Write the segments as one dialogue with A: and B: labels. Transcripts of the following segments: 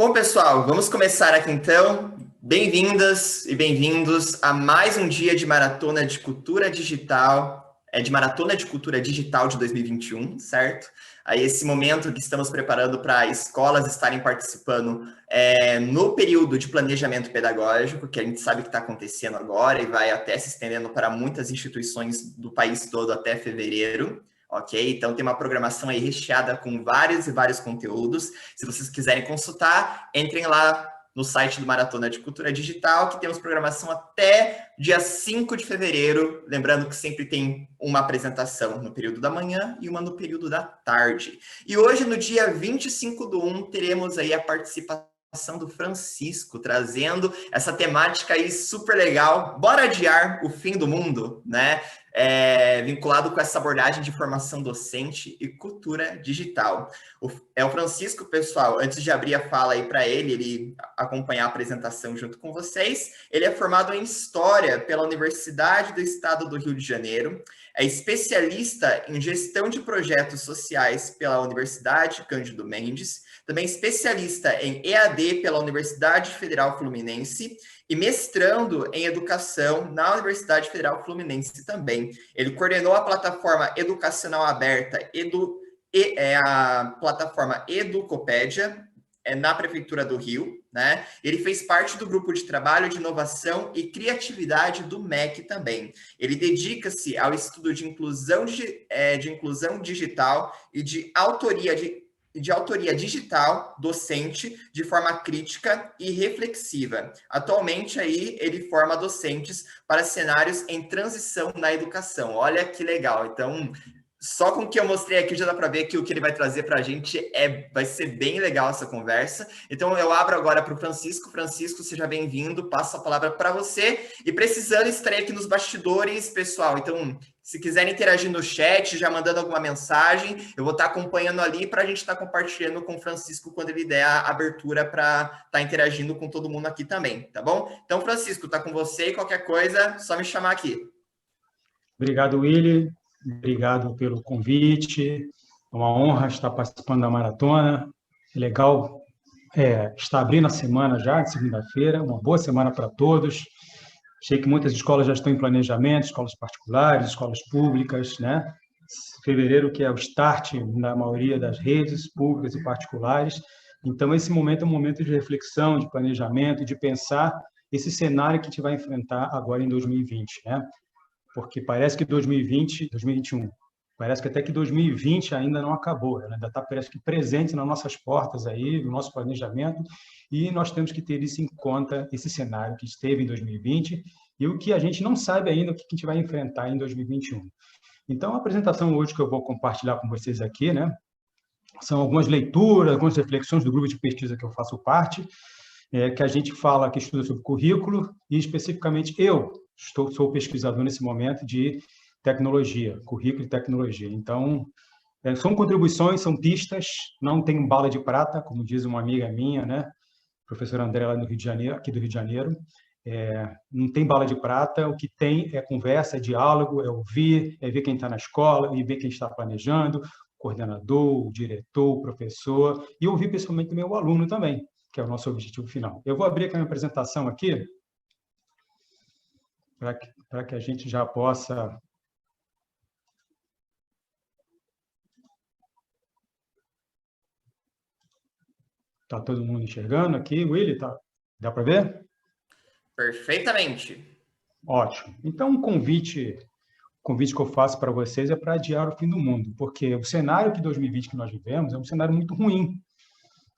A: Bom, pessoal, vamos começar aqui então. Bem-vindas e bem-vindos a mais um dia de Maratona de Cultura Digital, de Maratona de Cultura Digital de 2021, certo? Aí esse momento que estamos preparando para escolas estarem participando no período de planejamento pedagógico, que a gente sabe que está acontecendo agora e vai até se estendendo para muitas instituições do país todo até fevereiro. Ok? Então tem uma programação aí recheada com vários e vários conteúdos. Se vocês quiserem consultar, entrem lá no site do Maratona de Cultura Digital, que temos programação até dia 5 de fevereiro. Lembrando que sempre tem uma apresentação no período da manhã e uma no período da tarde. E hoje, no dia 25/1, teremos aí a participação do Francisco, trazendo essa temática aí super legal. Bora adiar o fim do mundo, né? Vinculado com essa abordagem de formação docente e cultura digital. O Francisco, pessoal, antes de abrir a fala aí para ele acompanhar a apresentação junto com vocês, ele é formado em História pela Universidade do Estado do Rio de Janeiro, é especialista em gestão de projetos sociais pela Universidade Cândido Mendes, também especialista em EAD pela Universidade Federal Fluminense e mestrando em educação na Universidade Federal Fluminense também. Ele coordenou a plataforma educacional aberta a plataforma Educopédia, na Prefeitura do Rio, né? Ele fez parte do grupo de trabalho de inovação e criatividade do MEC também. Ele dedica-se ao estudo de inclusão digital e de autoria digital docente de forma crítica e reflexiva. Atualmente, aí, ele forma docentes para cenários em transição na educação. Olha que legal. Então, só com o que eu mostrei aqui, já dá para ver que o que ele vai trazer para a gente vai ser bem legal essa conversa. Então, eu abro agora para o Francisco. Francisco, seja bem-vindo. Passo a palavra para você. E precisando, estarei aqui nos bastidores, pessoal. Então, se quiserem interagir no chat, já mandando alguma mensagem, eu vou estar acompanhando ali para a gente estar compartilhando com o Francisco quando ele der a abertura para estar interagindo com todo mundo aqui também, tá bom? Então, Francisco, tá com você e qualquer coisa, só me chamar aqui.
B: Obrigado, Willy. Obrigado pelo convite. É uma honra estar participando da maratona. É legal estar abrindo a semana já, de segunda-feira. Uma boa semana para todos. Sei que muitas escolas já estão em planejamento, escolas particulares, escolas públicas, né? Fevereiro, que é o start na maioria das redes públicas e particulares. Então, esse momento é um momento de reflexão, de planejamento, de pensar esse cenário que a gente vai enfrentar agora em 2020, né? Porque parece que 2021, parece que até que 2020 ainda não acabou, ela ainda está, parece que, presente nas nossas portas aí, no nosso planejamento, e nós temos que ter isso em conta, esse cenário que esteve em 2020 e o que a gente não sabe ainda o que a gente vai enfrentar em 2021. Então, a apresentação hoje que eu vou compartilhar com vocês aqui, né, são algumas leituras, algumas reflexões do grupo de pesquisa que eu faço parte, que a gente fala, que estuda sobre currículo, e especificamente eu sou pesquisador nesse momento de tecnologia, currículo e tecnologia. Então, são contribuições, são pistas, não tem bala de prata, como diz uma amiga minha, né, professora André, lá no Rio de Janeiro, aqui do Rio de Janeiro. Não tem bala de prata, o que tem é conversa, é diálogo, é ouvir, é ver quem está na escola e ver quem está planejando, o coordenador, o diretor, o professor, e ouvir pessoalmente também o aluno também, que é o nosso objetivo final. Eu vou abrir aqui a minha apresentação aqui, para que a gente já possa... Está todo mundo enxergando aqui? Willy, dá para ver?
A: Perfeitamente.
B: Ótimo. Então, o convite que eu faço para vocês é para adiar o fim do mundo, porque o cenário que 2020 que nós vivemos é um cenário muito ruim,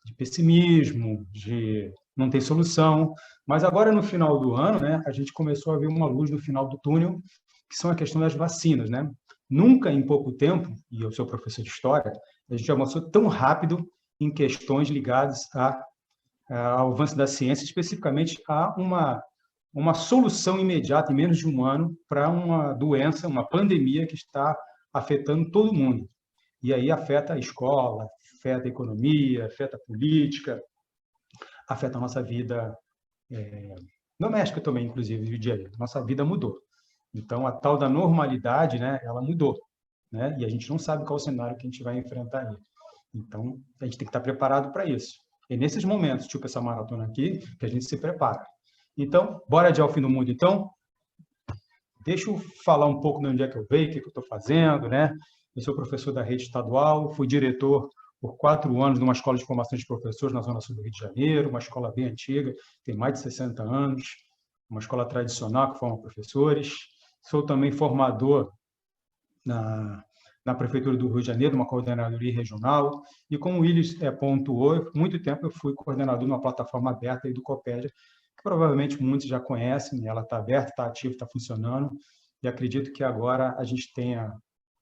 B: de pessimismo, de não ter solução. Mas agora, no final do ano, né, a gente começou a ver uma luz no final do túnel, que são a questão das vacinas, né? Nunca em pouco tempo, e eu sou professor de história, a gente avançou tão rápido em questões ligadas ao avanço da ciência, especificamente a uma solução imediata, em menos de um ano, para uma doença, uma pandemia que está afetando todo mundo. E aí afeta a escola, afeta a economia, afeta a política, afeta a nossa vida doméstica também, inclusive, do dia a dia. Nossa vida mudou. Então, a tal da normalidade, né, ela mudou, né? E a gente não sabe qual o cenário que a gente vai enfrentar aí. Então, a gente tem que estar preparado para isso. É nesses momentos, tipo essa maratona aqui, que a gente se prepara. Então, bora adiar o fim do mundo. Então, deixa eu falar um pouco de onde é que eu venho, o que eu estou fazendo, né? Eu sou professor da rede estadual, fui diretor por 4 anos numa escola de formação de professores na Zona Sul do Rio de Janeiro, uma escola bem antiga, tem mais de 60 anos, uma escola tradicional que forma professores. Sou também formador na Prefeitura do Rio de Janeiro, uma coordenadoria regional, e como o Willis pontuou, muito tempo eu fui coordenador de uma plataforma aberta aí do Copédia, que provavelmente muitos já conhecem, ela está aberta, está ativa, está funcionando, e acredito que agora a gente tenha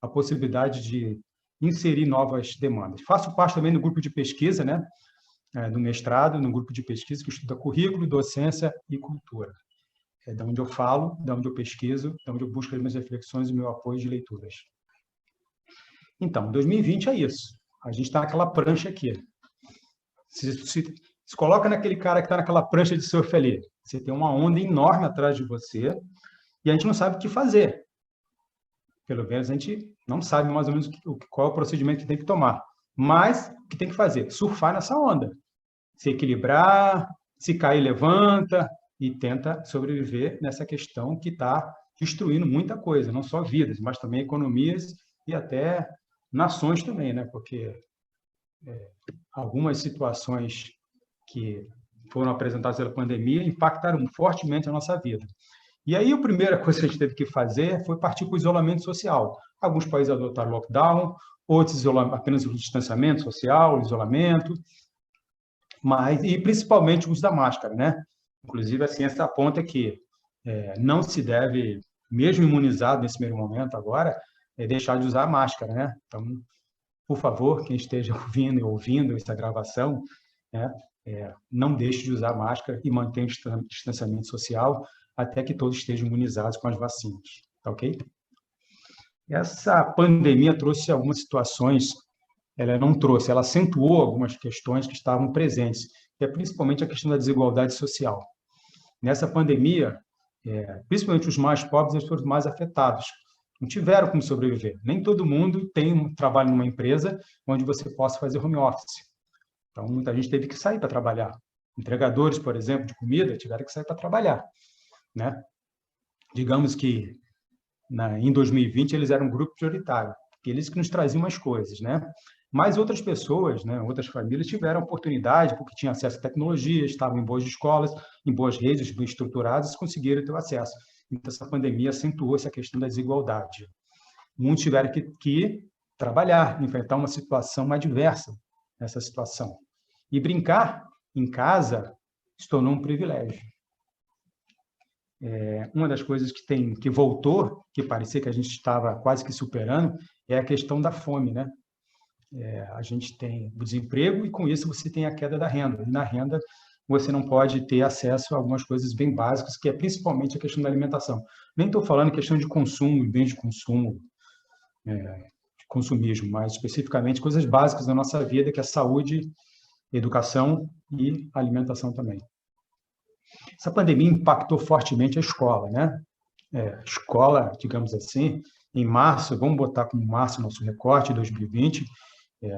B: a possibilidade de inserir novas demandas. Faço parte também do grupo de pesquisa, né, do mestrado, no grupo de pesquisa que estuda currículo, docência e cultura. É da onde eu falo, da onde eu pesquiso, da onde eu busco as minhas reflexões e o meu apoio de leituras. Então, 2020 é isso. A gente está naquela prancha aqui. Se coloca naquele cara que está naquela prancha de surf ali. Você tem uma onda enorme atrás de você e a gente não sabe o que fazer. Pelo menos a gente não sabe mais ou menos qual é o procedimento que tem que tomar. Mas o que tem que fazer? Surfar nessa onda. Se equilibrar, se cair, levanta e tenta sobreviver nessa questão que está destruindo muita coisa, não só vidas, mas também economias e até nações também, né? Porque algumas situações que foram apresentadas pela pandemia impactaram fortemente a nossa vida. E aí a primeira coisa que a gente teve que fazer foi partir para o isolamento social. Alguns países adotaram lockdown, outros apenas o distanciamento social, o isolamento, e principalmente o uso da máscara, né? Inclusive, a ciência aponta que não se deve, mesmo imunizado nesse primeiro momento agora, deixar de usar a máscara, né? Então, por favor, quem esteja ouvindo essa gravação, né, não deixe de usar máscara e mantenha o distanciamento social até que todos estejam imunizados com as vacinas, tá ok? Essa pandemia trouxe algumas situações, ela não trouxe, ela acentuou algumas questões que estavam presentes, que é principalmente a questão da desigualdade social. Nessa pandemia, principalmente os mais pobres, eles foram os mais afetados, não tiveram como sobreviver. Nem todo mundo tem um trabalho numa empresa onde você possa fazer home office. Então, muita gente teve que sair para trabalhar. Entregadores, por exemplo, de comida, tiveram que sair para trabalhar, né? Digamos que em 2020 eles eram um grupo prioritário, porque eles que nos traziam mais coisas, né? Mas outras pessoas, né, outras famílias tiveram oportunidade, porque tinham acesso à tecnologia, estavam em boas escolas, em boas redes, bem estruturadas, e conseguiram ter o acesso. Então, essa pandemia acentuou essa questão da desigualdade. Muitos tiveram que trabalhar, enfrentar uma situação adversa nessa situação. E brincar em casa se tornou um privilégio. Uma das coisas que voltou, que parecia que a gente estava quase que superando, é a questão da fome, né? A gente tem o desemprego e, com isso, você tem a queda da renda. E na renda, você não pode ter acesso a algumas coisas bem básicas, que é principalmente a questão da alimentação. Nem estou falando em questão de consumo, bens de consumo, de consumismo, mas especificamente coisas básicas da nossa vida, que é a saúde, educação e alimentação também. Essa pandemia impactou fortemente a escola, né? A escola, digamos assim, em março, vamos botar como março nosso recorte de 2020,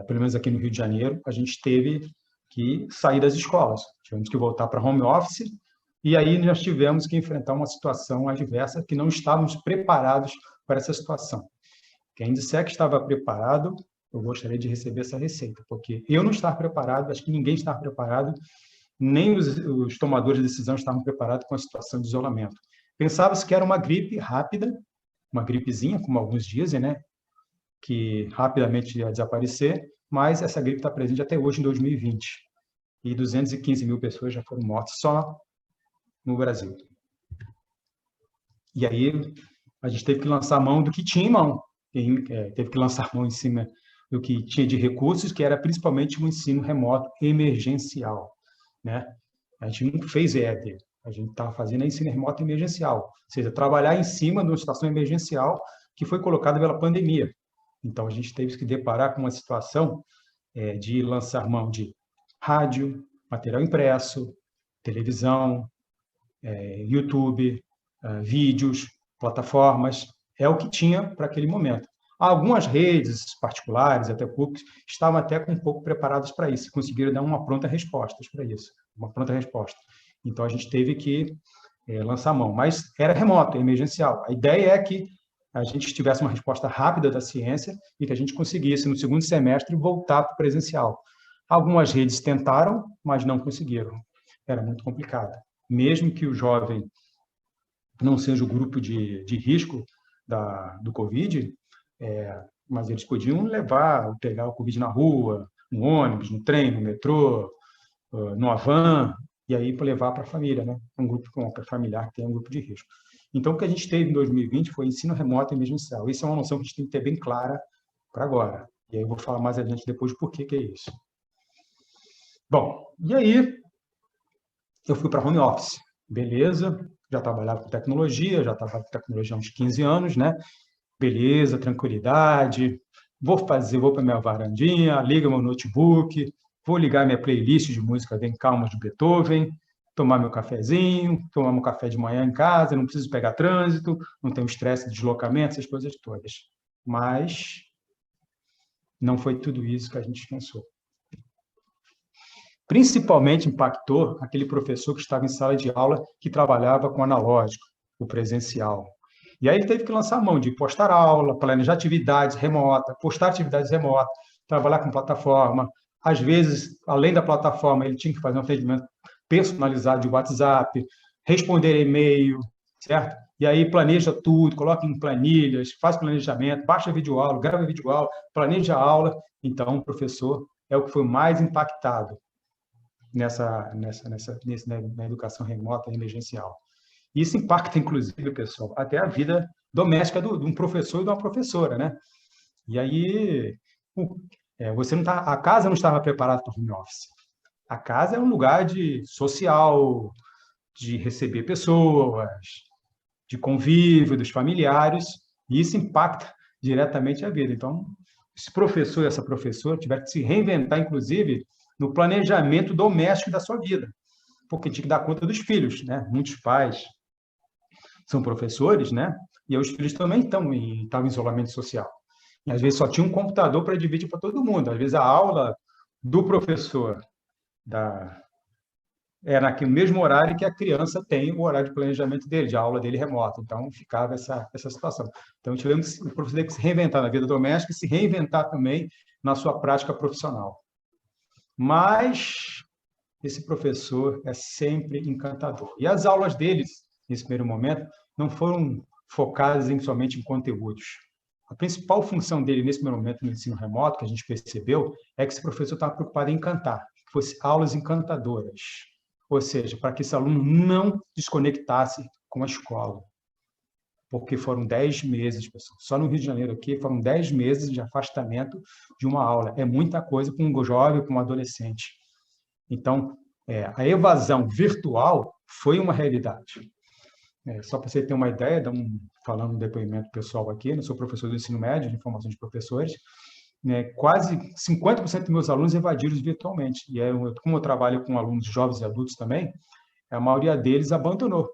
B: pelo menos aqui no Rio de Janeiro, a gente teve que sair das escolas, tivemos que voltar para home office, e aí nós tivemos que enfrentar uma situação adversa que não estávamos preparados para essa situação. Quem disser que estava preparado, eu gostaria de receber essa receita, porque eu não estava preparado, acho que ninguém estava preparado, nem os tomadores de decisão estavam preparados com a situação de isolamento. Pensava-se que era uma gripe rápida, uma gripezinha, como alguns dizem, né? Que rapidamente ia desaparecer, mas essa gripe está presente até hoje, em 2020. E 215 mil pessoas já foram mortas só no Brasil. E aí a gente teve que lançar a mão do que tinha em mão. Teve que lançar a mão em cima do que tinha de recursos, que era principalmente o ensino remoto emergencial, né? A gente não fez EAD, a gente estava fazendo ensino remoto emergencial, ou seja, trabalhar em cima de uma situação emergencial que foi colocada pela pandemia. Então, a gente teve que deparar com uma situação de lançar mão de rádio, material impresso, televisão, YouTube, vídeos, plataformas, é o que tinha para aquele momento. Algumas redes particulares, até públicas, estavam até um pouco preparadas para isso, conseguiram dar uma pronta resposta para isso, uma pronta resposta. Então, a gente teve que lançar mão, mas era remoto, emergencial. A ideia é que a gente tivesse uma resposta rápida da ciência e que a gente conseguisse, no segundo semestre, voltar para o presencial. Algumas redes tentaram, mas não conseguiram. Era muito complicado. Mesmo que o jovem não seja o grupo de risco do Covid, mas eles podiam pegar o Covid na rua, no ônibus, no trem, no metrô, numa van, e aí para levar para a família, né? Um grupo familiar que tem um grupo de risco. Então, o que a gente teve em 2020 foi ensino remoto e emergencial. Isso é uma noção que a gente tem que ter bem clara para agora. E aí eu vou falar mais adiante depois por que é isso. Bom, e aí eu fui para home office. Beleza, já trabalhava com tecnologia, há uns 15 anos, né? Beleza, tranquilidade. Vou para minha varandinha, liga meu notebook, vou ligar minha playlist de música bem calma de Beethoven, tomar meu cafezinho, tomar meu café de manhã em casa, não preciso pegar trânsito, não tenho estresse de deslocamento, essas coisas todas. Mas não foi tudo isso que a gente pensou. Principalmente impactou aquele professor que estava em sala de aula que trabalhava com analógico, o presencial. E aí ele teve que lançar a mão de postar aula, planejar atividades remotas, postar atividades remotas, trabalhar com plataforma. Às vezes, além da plataforma, ele tinha que fazer um atendimento personalizado de WhatsApp, responder e-mail, certo? E aí planeja tudo, coloca em planilhas, faz planejamento, baixa videoaula, grava videoaula, planeja a aula. Então, o professor é o que foi mais impactado na educação remota e emergencial. Isso impacta, inclusive, pessoal, até a vida doméstica de um professor e de uma professora, né? E aí, a casa não estava preparada para o home office. A casa é um lugar social, de receber pessoas, de convívio dos familiares, e isso impacta diretamente a vida. Então, esse professor e essa professora tiveram que se reinventar, inclusive, no planejamento doméstico da sua vida, porque tinha que dar conta dos filhos, né? Muitos pais são professores, né? E os filhos também estavam em isolamento social. E às vezes só tinha um computador para dividir para todo mundo. Às vezes a aula do professor é naquele mesmo horário que a criança tem o horário de planejamento dele, de aula dele remota. Então, ficava essa situação. Então, o professor teve que se reinventar na vida doméstica e se reinventar também na sua prática profissional. Mas esse professor é sempre encantador. E as aulas deles, nesse primeiro momento, não foram focadas somente em conteúdos. A principal função dele, nesse primeiro momento, no ensino remoto, que a gente percebeu, é que esse professor estava preocupado em encantar, que fossem aulas encantadoras. Ou seja, para que esse aluno não desconectasse com a escola. Porque foram 10 meses, pessoal. Só no Rio de Janeiro aqui, foram 10 meses de afastamento de uma aula. É muita coisa para um jovem, para um adolescente. Então, a evasão virtual foi uma realidade. Só para você ter uma ideia, falando um depoimento pessoal aqui, eu sou professor do ensino médio, de formação de professores, quase 50% dos meus alunos evadiram virtualmente. E como eu trabalho com alunos jovens e adultos também, a maioria deles abandonou.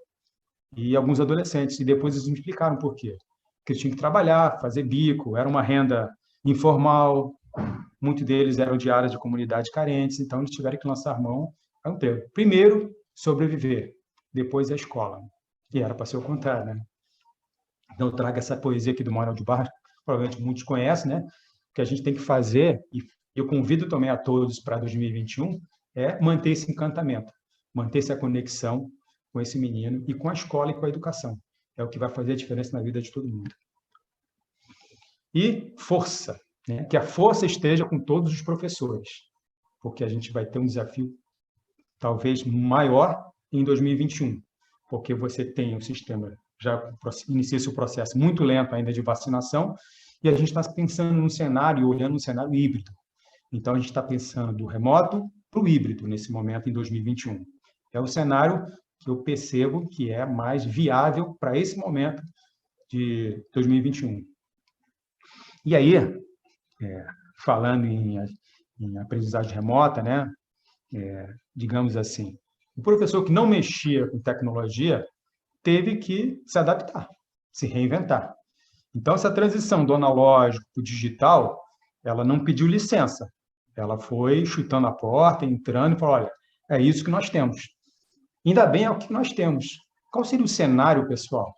B: E alguns adolescentes. E depois eles me explicaram por quê. Porque eles tinham que trabalhar, fazer bico, era uma renda informal, muitos deles eram de áreas de comunidade carentes, então eles tiveram que lançar mão a um tempo. Primeiro, sobreviver, depois a escola. E era para ser o contrário, né? Então, eu trago essa poesia aqui do Manuel de Barros, provavelmente muitos conhecem, né? O que a gente tem que fazer, e eu convido também a todos para 2021, é manter esse encantamento, manter essa conexão com esse menino e com a escola e com a educação. É o que vai fazer a diferença na vida de todo mundo. E força, né? Que a força esteja com todos os professores, porque a gente vai ter um desafio talvez maior em 2021, porque você tem um sistema, já inicia seu processo muito lento ainda de vacinação, e a gente está pensando num cenário, olhando um cenário híbrido. Então, a gente está pensando do remoto para o híbrido nesse momento, em 2021. É o cenário que eu percebo que é mais viável para esse momento de 2021. E aí, falando em aprendizagem remota, né? Digamos assim, o professor que não mexia com tecnologia teve que se adaptar, se reinventar. Então, essa transição do analógico para o digital, ela não pediu licença. Ela foi chutando a porta, entrando e falou, olha, é isso que nós temos. Ainda bem é o que nós temos. Qual seria o cenário, pessoal,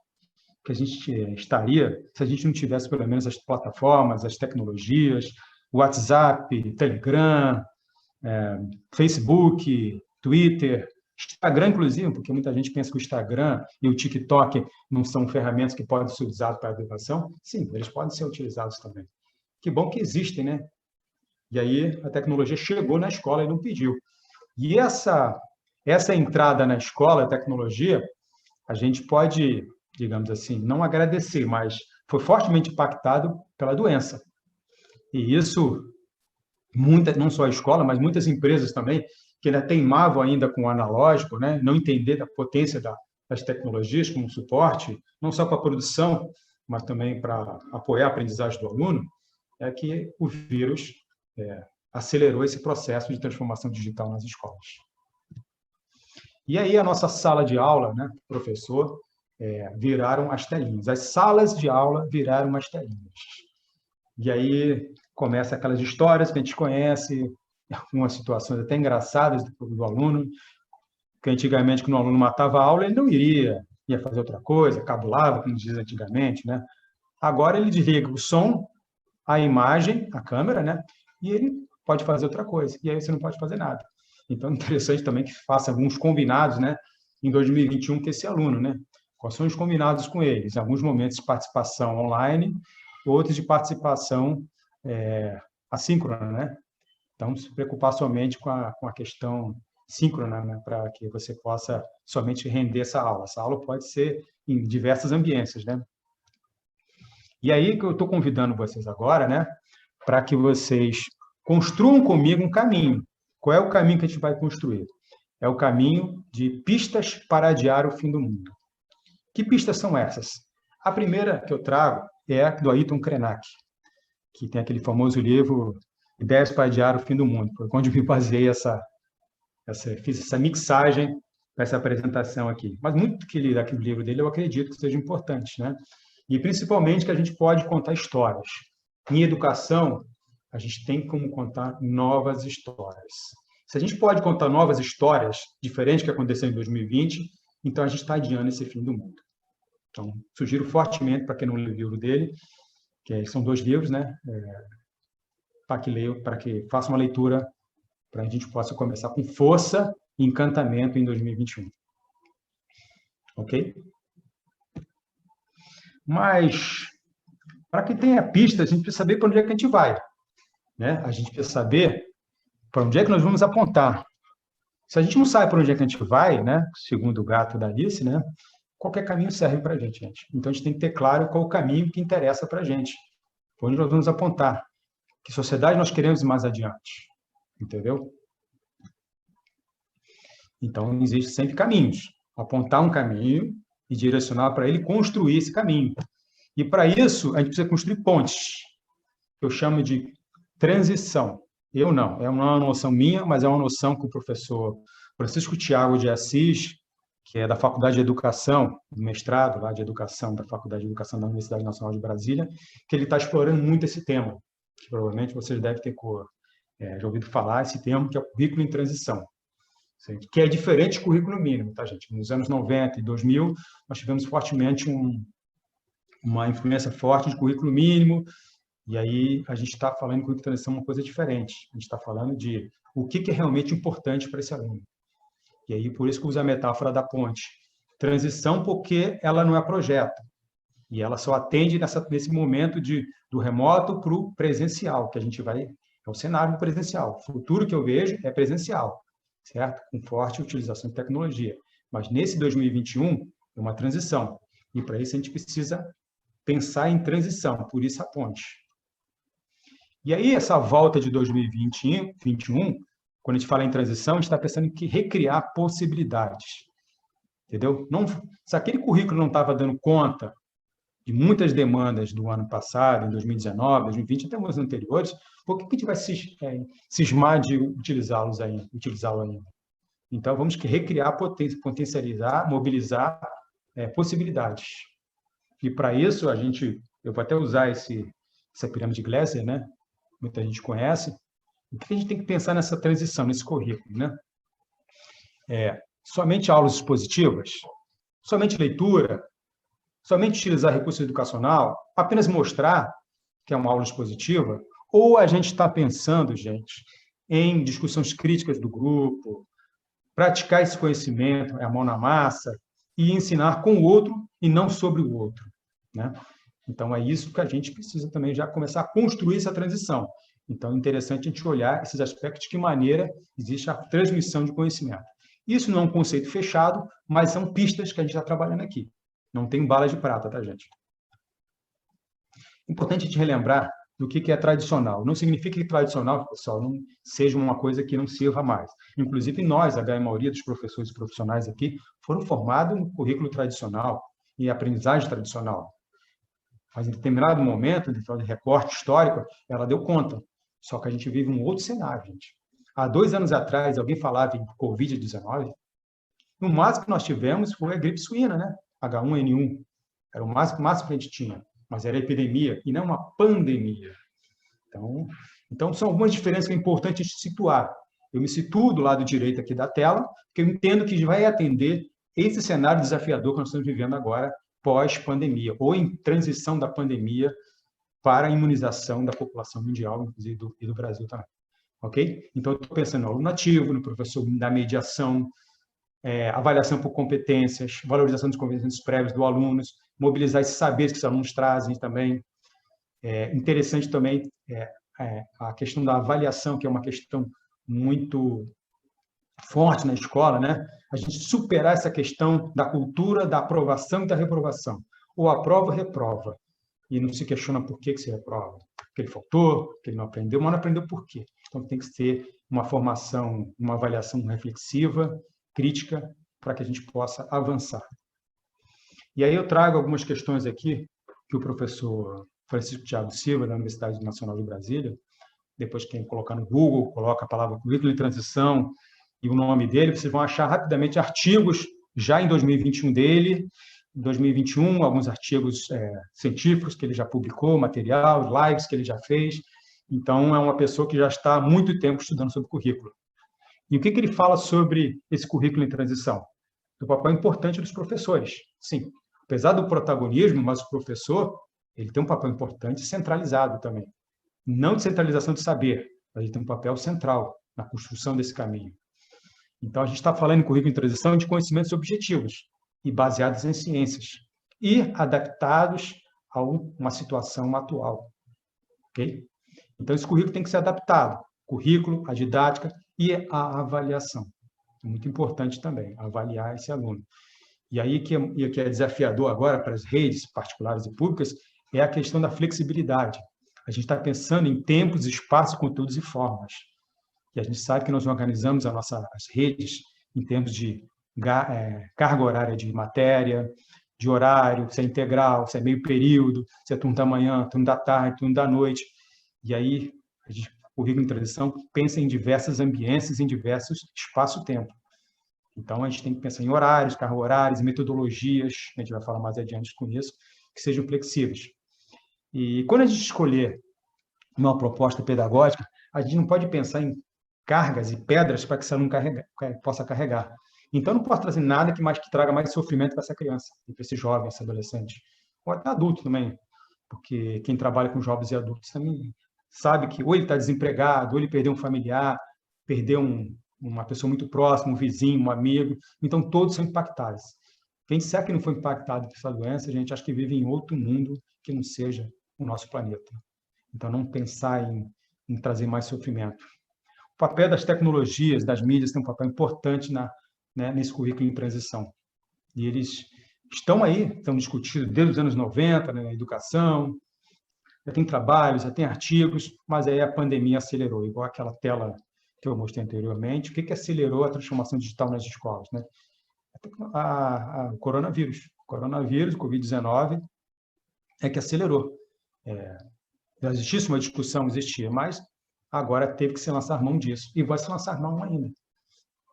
B: que a gente estaria se a gente não tivesse, pelo menos, as plataformas, as tecnologias, WhatsApp, Telegram, Facebook, Twitter, Instagram, inclusive, porque muita gente pensa que o Instagram e o TikTok não são ferramentas que podem ser usadas para a educação. Sim, eles podem ser utilizados também. Que bom que existem, né? E aí a tecnologia chegou na escola e não pediu. E essa entrada na escola, a tecnologia, a gente pode, digamos assim, não agradecer, mas foi fortemente impactado pela doença. E isso, não só a escola, mas muitas empresas também, que ainda teimavam ainda com o analógico, né? Não entender a potência das tecnologias como suporte, não só para a produção, mas também para apoiar a aprendizagem do aluno, é que o vírus acelerou esse processo de transformação digital nas escolas. E aí a nossa sala de aula, né, professor, viraram as telinhas. As salas de aula viraram as telinhas. E aí começa aquelas histórias que a gente conhece, algumas situações até engraçadas do aluno, que antigamente, quando o aluno matava a aula, ele não ia fazer outra coisa, cabulava, como diz antigamente, né? Agora ele desliga o som, a imagem, a câmera, né? E ele pode fazer outra coisa. E aí você não pode fazer nada. Então, é interessante também que faça alguns combinados, né? Em 2021 com esse aluno, né? Quais são os combinados com eles? Alguns momentos de participação online, outros de participação assíncrona, né? Então, se preocupar somente com a questão síncrona, né? Para que você possa somente render essa aula. Essa aula pode ser em diversas ambiências, né? E aí que eu estou convidando vocês agora, né? Para que vocês construam comigo um caminho. Qual é o caminho que a gente vai construir? É o caminho de pistas para adiar o fim do mundo. Que pistas são essas? A primeira que eu trago é a do Ayrton Krenak, que tem aquele famoso livro Ideias para Adiar o Fim do Mundo. Foi onde eu me baseei fiz essa mixagem para essa apresentação aqui. Mas muito daquele livro dele eu acredito que seja importante, né? E principalmente que a gente pode contar histórias. Em educação, a gente tem como contar novas histórias. Se a gente pode contar novas histórias, diferentes do que aconteceu em 2020, então a gente está adiando esse fim do mundo. Então, sugiro fortemente, para quem não leu o livro dele, que são 2 livros, né? Para que faça uma leitura, para a gente possa começar com força e encantamento em 2021. Ok? Mas, para que tenha pista, a gente precisa saber para onde é que a gente vai. Né? A gente precisa saber para onde é que nós vamos apontar. Se a gente não sabe para onde é que a gente vai, né? Segundo o gato da Alice, né? Qualquer caminho serve para a gente. Então, a gente tem que ter claro qual o caminho que interessa para a gente. Para onde nós vamos apontar. Que sociedade nós queremos mais adiante. Entendeu? Então, existem sempre caminhos. Apontar um caminho e direcionar para ele, construir esse caminho. E, para isso, a gente precisa construir pontes. Eu chamo de transição. É uma noção minha, mas é uma noção que o professor Francisco Tiago de Assis, que é da Faculdade de Educação, do mestrado lá de Educação, da Faculdade de Educação da Universidade Nacional de Brasília, que ele está explorando muito esse tema, que provavelmente vocês devem ter já ouvido falar, esse termo, que é o currículo em transição, que é diferente do currículo mínimo, tá, gente? Nos anos 90 e 2000, nós tivemos fortemente uma influência forte de currículo mínimo, e aí a gente está falando que currículo de transição é uma coisa diferente. A gente está falando de o que é realmente importante para esse aluno. E aí, por isso que eu uso a metáfora da ponte. Transição porque ela não é projeto. E ela só atende nesse momento do remoto para o presencial, que a gente vai... É o cenário presencial. O futuro que eu vejo é presencial, certo? Com forte utilização de tecnologia. Mas nesse 2021, é uma transição. E para isso a gente precisa pensar em transição, por isso a ponte. E aí, essa volta de 2021, quando a gente fala em transição, a gente está pensando em recriar possibilidades. Entendeu? Se aquele currículo não estava dando conta de muitas demandas do ano passado, em 2019, 2020, até anos anteriores, por que a gente vai cismar de utilizá-lo ainda? Então, vamos recriar, potencializar, mobilizar possibilidades. E, para isso, a gente eu vou até usar essa pirâmide de Glasser, né? Muita gente conhece. O que a gente tem que pensar nessa transição, nesse currículo, né? Somente aulas expositivas, somente leitura, somente utilizar recurso educacional, apenas mostrar que é uma aula expositiva, ou a gente está pensando, gente, em discussões críticas do grupo, praticar esse conhecimento, a mão na massa, e ensinar com o outro e não sobre o outro, né? Então, é isso que a gente precisa também já começar a construir essa transição. Então, é interessante a gente olhar esses aspectos, de que maneira existe a transmissão de conhecimento. Isso não é um conceito fechado, mas são pistas que a gente está trabalhando aqui. Não tem bala de prata, tá, gente? Importante a gente relembrar do que é tradicional. Não significa que tradicional, pessoal, não seja uma coisa que não sirva mais. Inclusive, nós, a maioria dos professores e profissionais aqui, foram formados no currículo tradicional e aprendizagem tradicional. Mas, em determinado momento, de recorte histórico, ela deu conta. Só que a gente vive um outro cenário, gente. Há 2 anos atrás, alguém falava em Covid-19, no máximo que nós tivemos foi a gripe suína, né? H1N1. Era o máximo que a gente tinha. Mas era epidemia e não uma pandemia. Então, são algumas diferenças que é importante a gente situar. Eu me situo do lado direito aqui da tela, porque eu entendo que vai atender esse cenário desafiador que nós estamos vivendo agora, pós-pandemia, ou em transição da pandemia para a imunização da população mundial, inclusive e do Brasil também. Ok? Então, eu estou pensando no aluno ativo, no professor da mediação, avaliação por competências, valorização dos conhecimentos prévios do alunos, mobilizar esses saberes que os alunos trazem também. Interessante também a questão da avaliação, que é uma questão muito forte na escola, né? A gente superar essa questão da cultura da aprovação e da reprovação. Ou aprova ou reprova. E não se questiona por que se reprova. Porque ele faltou, porque ele não aprendeu, mas não aprendeu por quê. Então, tem que ser uma formação, uma avaliação reflexiva, crítica, para que a gente possa avançar. E aí eu trago algumas questões aqui que o professor Francisco Thiago Silva, da Universidade Nacional de Brasília, depois quem colocar no Google, coloca a palavra currículo de transição e o nome dele, vocês vão achar rapidamente artigos já em 2021 dele, em 2021, alguns artigos científicos que ele já publicou, material, lives que ele já fez. Então, é uma pessoa que já está há muito tempo estudando sobre currículo. E o que ele fala sobre esse currículo em transição? Do papel importante dos professores. Sim, apesar do protagonismo, mas o professor ele tem um papel importante centralizado também. Não de centralização de saber, mas ele tem um papel central na construção desse caminho. Então, a gente está falando em currículo em transição de conhecimentos objetivos e baseados em ciências e adaptados a uma situação atual. Ok? Então, esse currículo tem que ser adaptado. Currículo, a didática e a avaliação. É muito importante também, avaliar esse aluno. E aí, que é desafiador agora para as redes particulares e públicas, é a questão da flexibilidade. A gente está pensando em tempos, espaços, conteúdos e formas. E a gente sabe que nós organizamos as redes em termos de carga horária de matéria, de horário, se é integral, se é meio período, se é turno da manhã, turno da tarde, turno da noite. E aí, o currículo em transição pensa em diversas ambiências, em diversos espaço-tempo. Então, a gente tem que pensar em horários, carga horários, metodologias, a gente vai falar mais adiante com isso, que sejam flexíveis. E quando a gente escolher uma proposta pedagógica, a gente não pode pensar em cargas e pedras para que esse aluno possa carregar. Então, não posso trazer nada que traga mais sofrimento para essa criança, para esse jovem, esse adolescente. Ou até adulto também, porque quem trabalha com jovens e adultos também sabe que ou ele está desempregado, ou ele perdeu um familiar, perdeu uma pessoa muito próxima, um vizinho, um amigo. Então, todos são impactados. Quem disser que não foi impactado por essa doença, a gente acha que vive em outro mundo que não seja o nosso planeta. Então, não pensar em trazer mais sofrimento. O papel das tecnologias, das mídias, tem um papel importante nesse currículo em transição. E eles estão aí, estão discutidos desde os anos 90, na educação, já tem trabalhos, já tem artigos, mas aí a pandemia acelerou, igual aquela tela que eu mostrei anteriormente. O que acelerou a transformação digital nas escolas? Né? O coronavírus. O coronavírus, o Covid-19, é que acelerou. Já existisse uma discussão, existia, mas agora teve que se lançar mão disso, e vai se lançar mão ainda.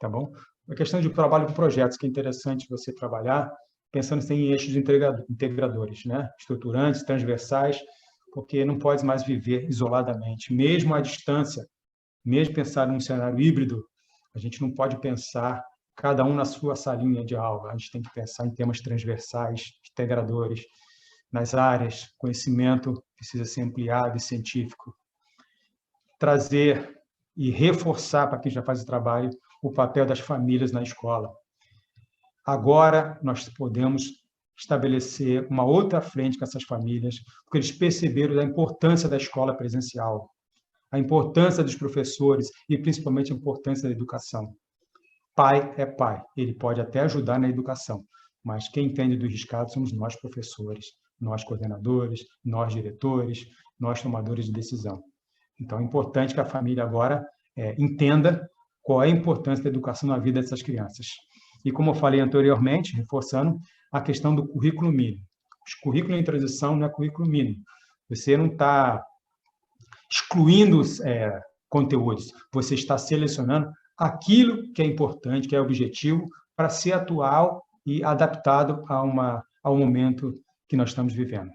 B: Tá bom? A questão de trabalho com projetos, que é interessante você trabalhar, pensando em eixos integradores, né? Estruturantes, transversais, porque não pode mais viver isoladamente, mesmo à distância, mesmo pensar num cenário híbrido, a gente não pode pensar cada um na sua salinha de aula, a gente tem que pensar em temas transversais, integradores, nas áreas, conhecimento precisa ser ampliado e científico. Trazer e reforçar, para quem já faz o trabalho, o papel das famílias na escola. Agora, nós podemos estabelecer uma outra frente com essas famílias, porque eles perceberam a importância da escola presencial, a importância dos professores e, principalmente, a importância da educação. Pai é pai, ele pode até ajudar na educação, mas quem entende do riscado somos nós, professores, nós, coordenadores, nós, diretores, nós, tomadores de decisão. Então, é importante que a família agora entenda qual é a importância da educação na vida dessas crianças. E, como eu falei anteriormente, reforçando a questão do currículo mínimo. O currículo em transição não é currículo mínimo. Você não está excluindo conteúdos, você está selecionando aquilo que é importante, que é objetivo, para ser atual e adaptado ao momento que nós estamos vivendo.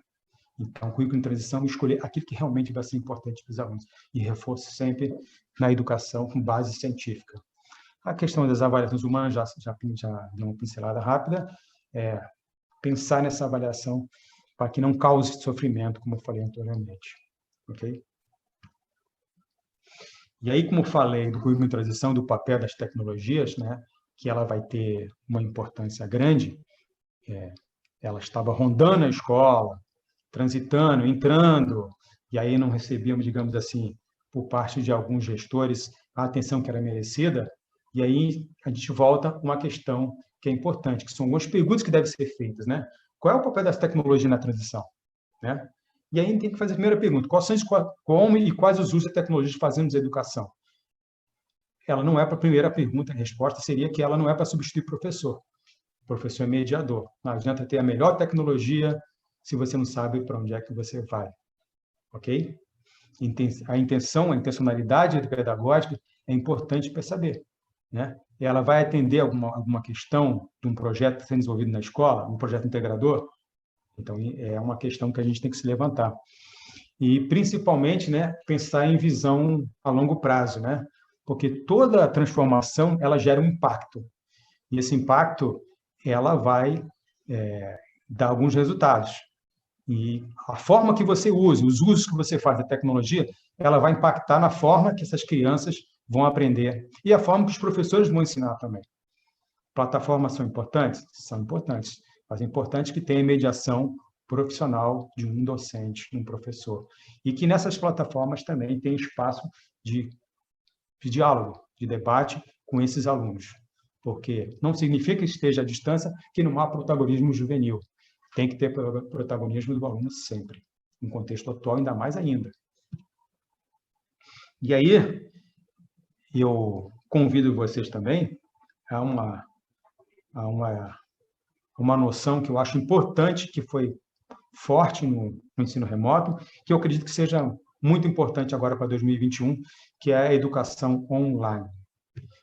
B: Então, currículo em transição, escolher aquilo que realmente vai ser importante para os alunos. E reforço sempre na educação com base científica. A questão das avaliações humanas, já deu uma pincelada rápida, pensar nessa avaliação para que não cause sofrimento, como eu falei anteriormente. Ok? E aí, como eu falei do currículo em transição, do papel das tecnologias, né, que ela vai ter uma importância grande, ela estava rondando a escola, transitando, entrando, e aí não recebíamos, digamos assim, por parte de alguns gestores, a atenção que era merecida, e aí a gente volta a uma questão que é importante, que são algumas perguntas que devem ser feitas, né? Qual é o papel das tecnologias na transição? Né? E aí a gente tem que fazer a primeira pergunta, como e quais os usos da tecnologia fazemos na educação? Ela não é para a primeira pergunta, a resposta seria que ela não é para substituir o professor. O professor é mediador. Não adianta ter a melhor tecnologia se você não sabe para onde é que você vai. Ok? A intenção, a intencionalidade pedagógica é importante para saber. Né? Ela vai atender alguma questão de um projeto sendo desenvolvido na escola, um projeto integrador? Então, é uma questão que a gente tem que se levantar. E, principalmente, né, pensar em visão a longo prazo, né? Porque toda transformação ela gera um impacto. E esse impacto ela vai dar alguns resultados. E a forma que você usa, os usos que você faz da tecnologia, ela vai impactar na forma que essas crianças vão aprender e a forma que os professores vão ensinar também. Plataformas são importantes? São importantes, mas é importante que tenha mediação profissional de um docente, de um professor. E que nessas plataformas também tenha espaço de diálogo, de debate com esses alunos. Porque não significa que esteja à distância que não há protagonismo juvenil. Tem que ter protagonismo do aluno sempre, no contexto atual, ainda mais ainda. E aí, eu convido vocês também a uma noção que eu acho importante, que foi forte no ensino remoto, que eu acredito que seja muito importante agora para 2021, que é a educação online,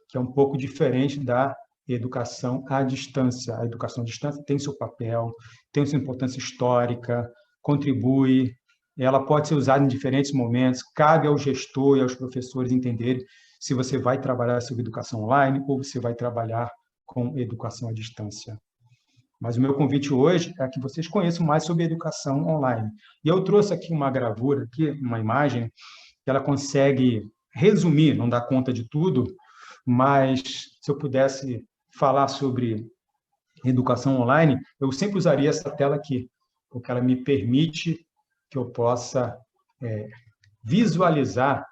B: que é um pouco diferente da educação à distância. A educação à distância tem seu papel, tem sua importância histórica, contribui, ela pode ser usada em diferentes momentos, cabe ao gestor e aos professores entenderem se você vai trabalhar sobre educação online ou você vai trabalhar com educação à distância. Mas o meu convite hoje é que vocês conheçam mais sobre educação online. E eu trouxe aqui uma gravura, aqui, uma imagem, que ela consegue resumir, não dá conta de tudo, mas se eu pudesse falar sobre educação online, eu sempre usaria essa tela aqui, porque ela me permite que eu possa visualizar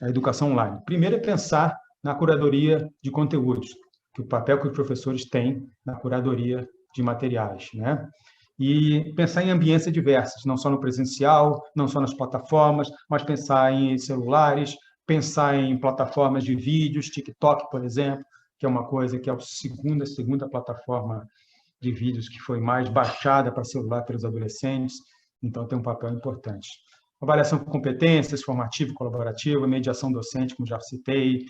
B: a educação online. Primeiro é pensar na curadoria de conteúdos, que o papel que os professores têm na curadoria de materiais, né? E pensar em ambiências diversas, não só no presencial, não só nas plataformas, mas pensar em celulares, pensar em plataformas de vídeos, TikTok, por exemplo, que é uma coisa que é a segunda plataforma de vídeos que foi mais baixada para celular pelos adolescentes, então tem um papel importante. avaliação de competências, formativa e colaborativa, mediação docente, como já citei,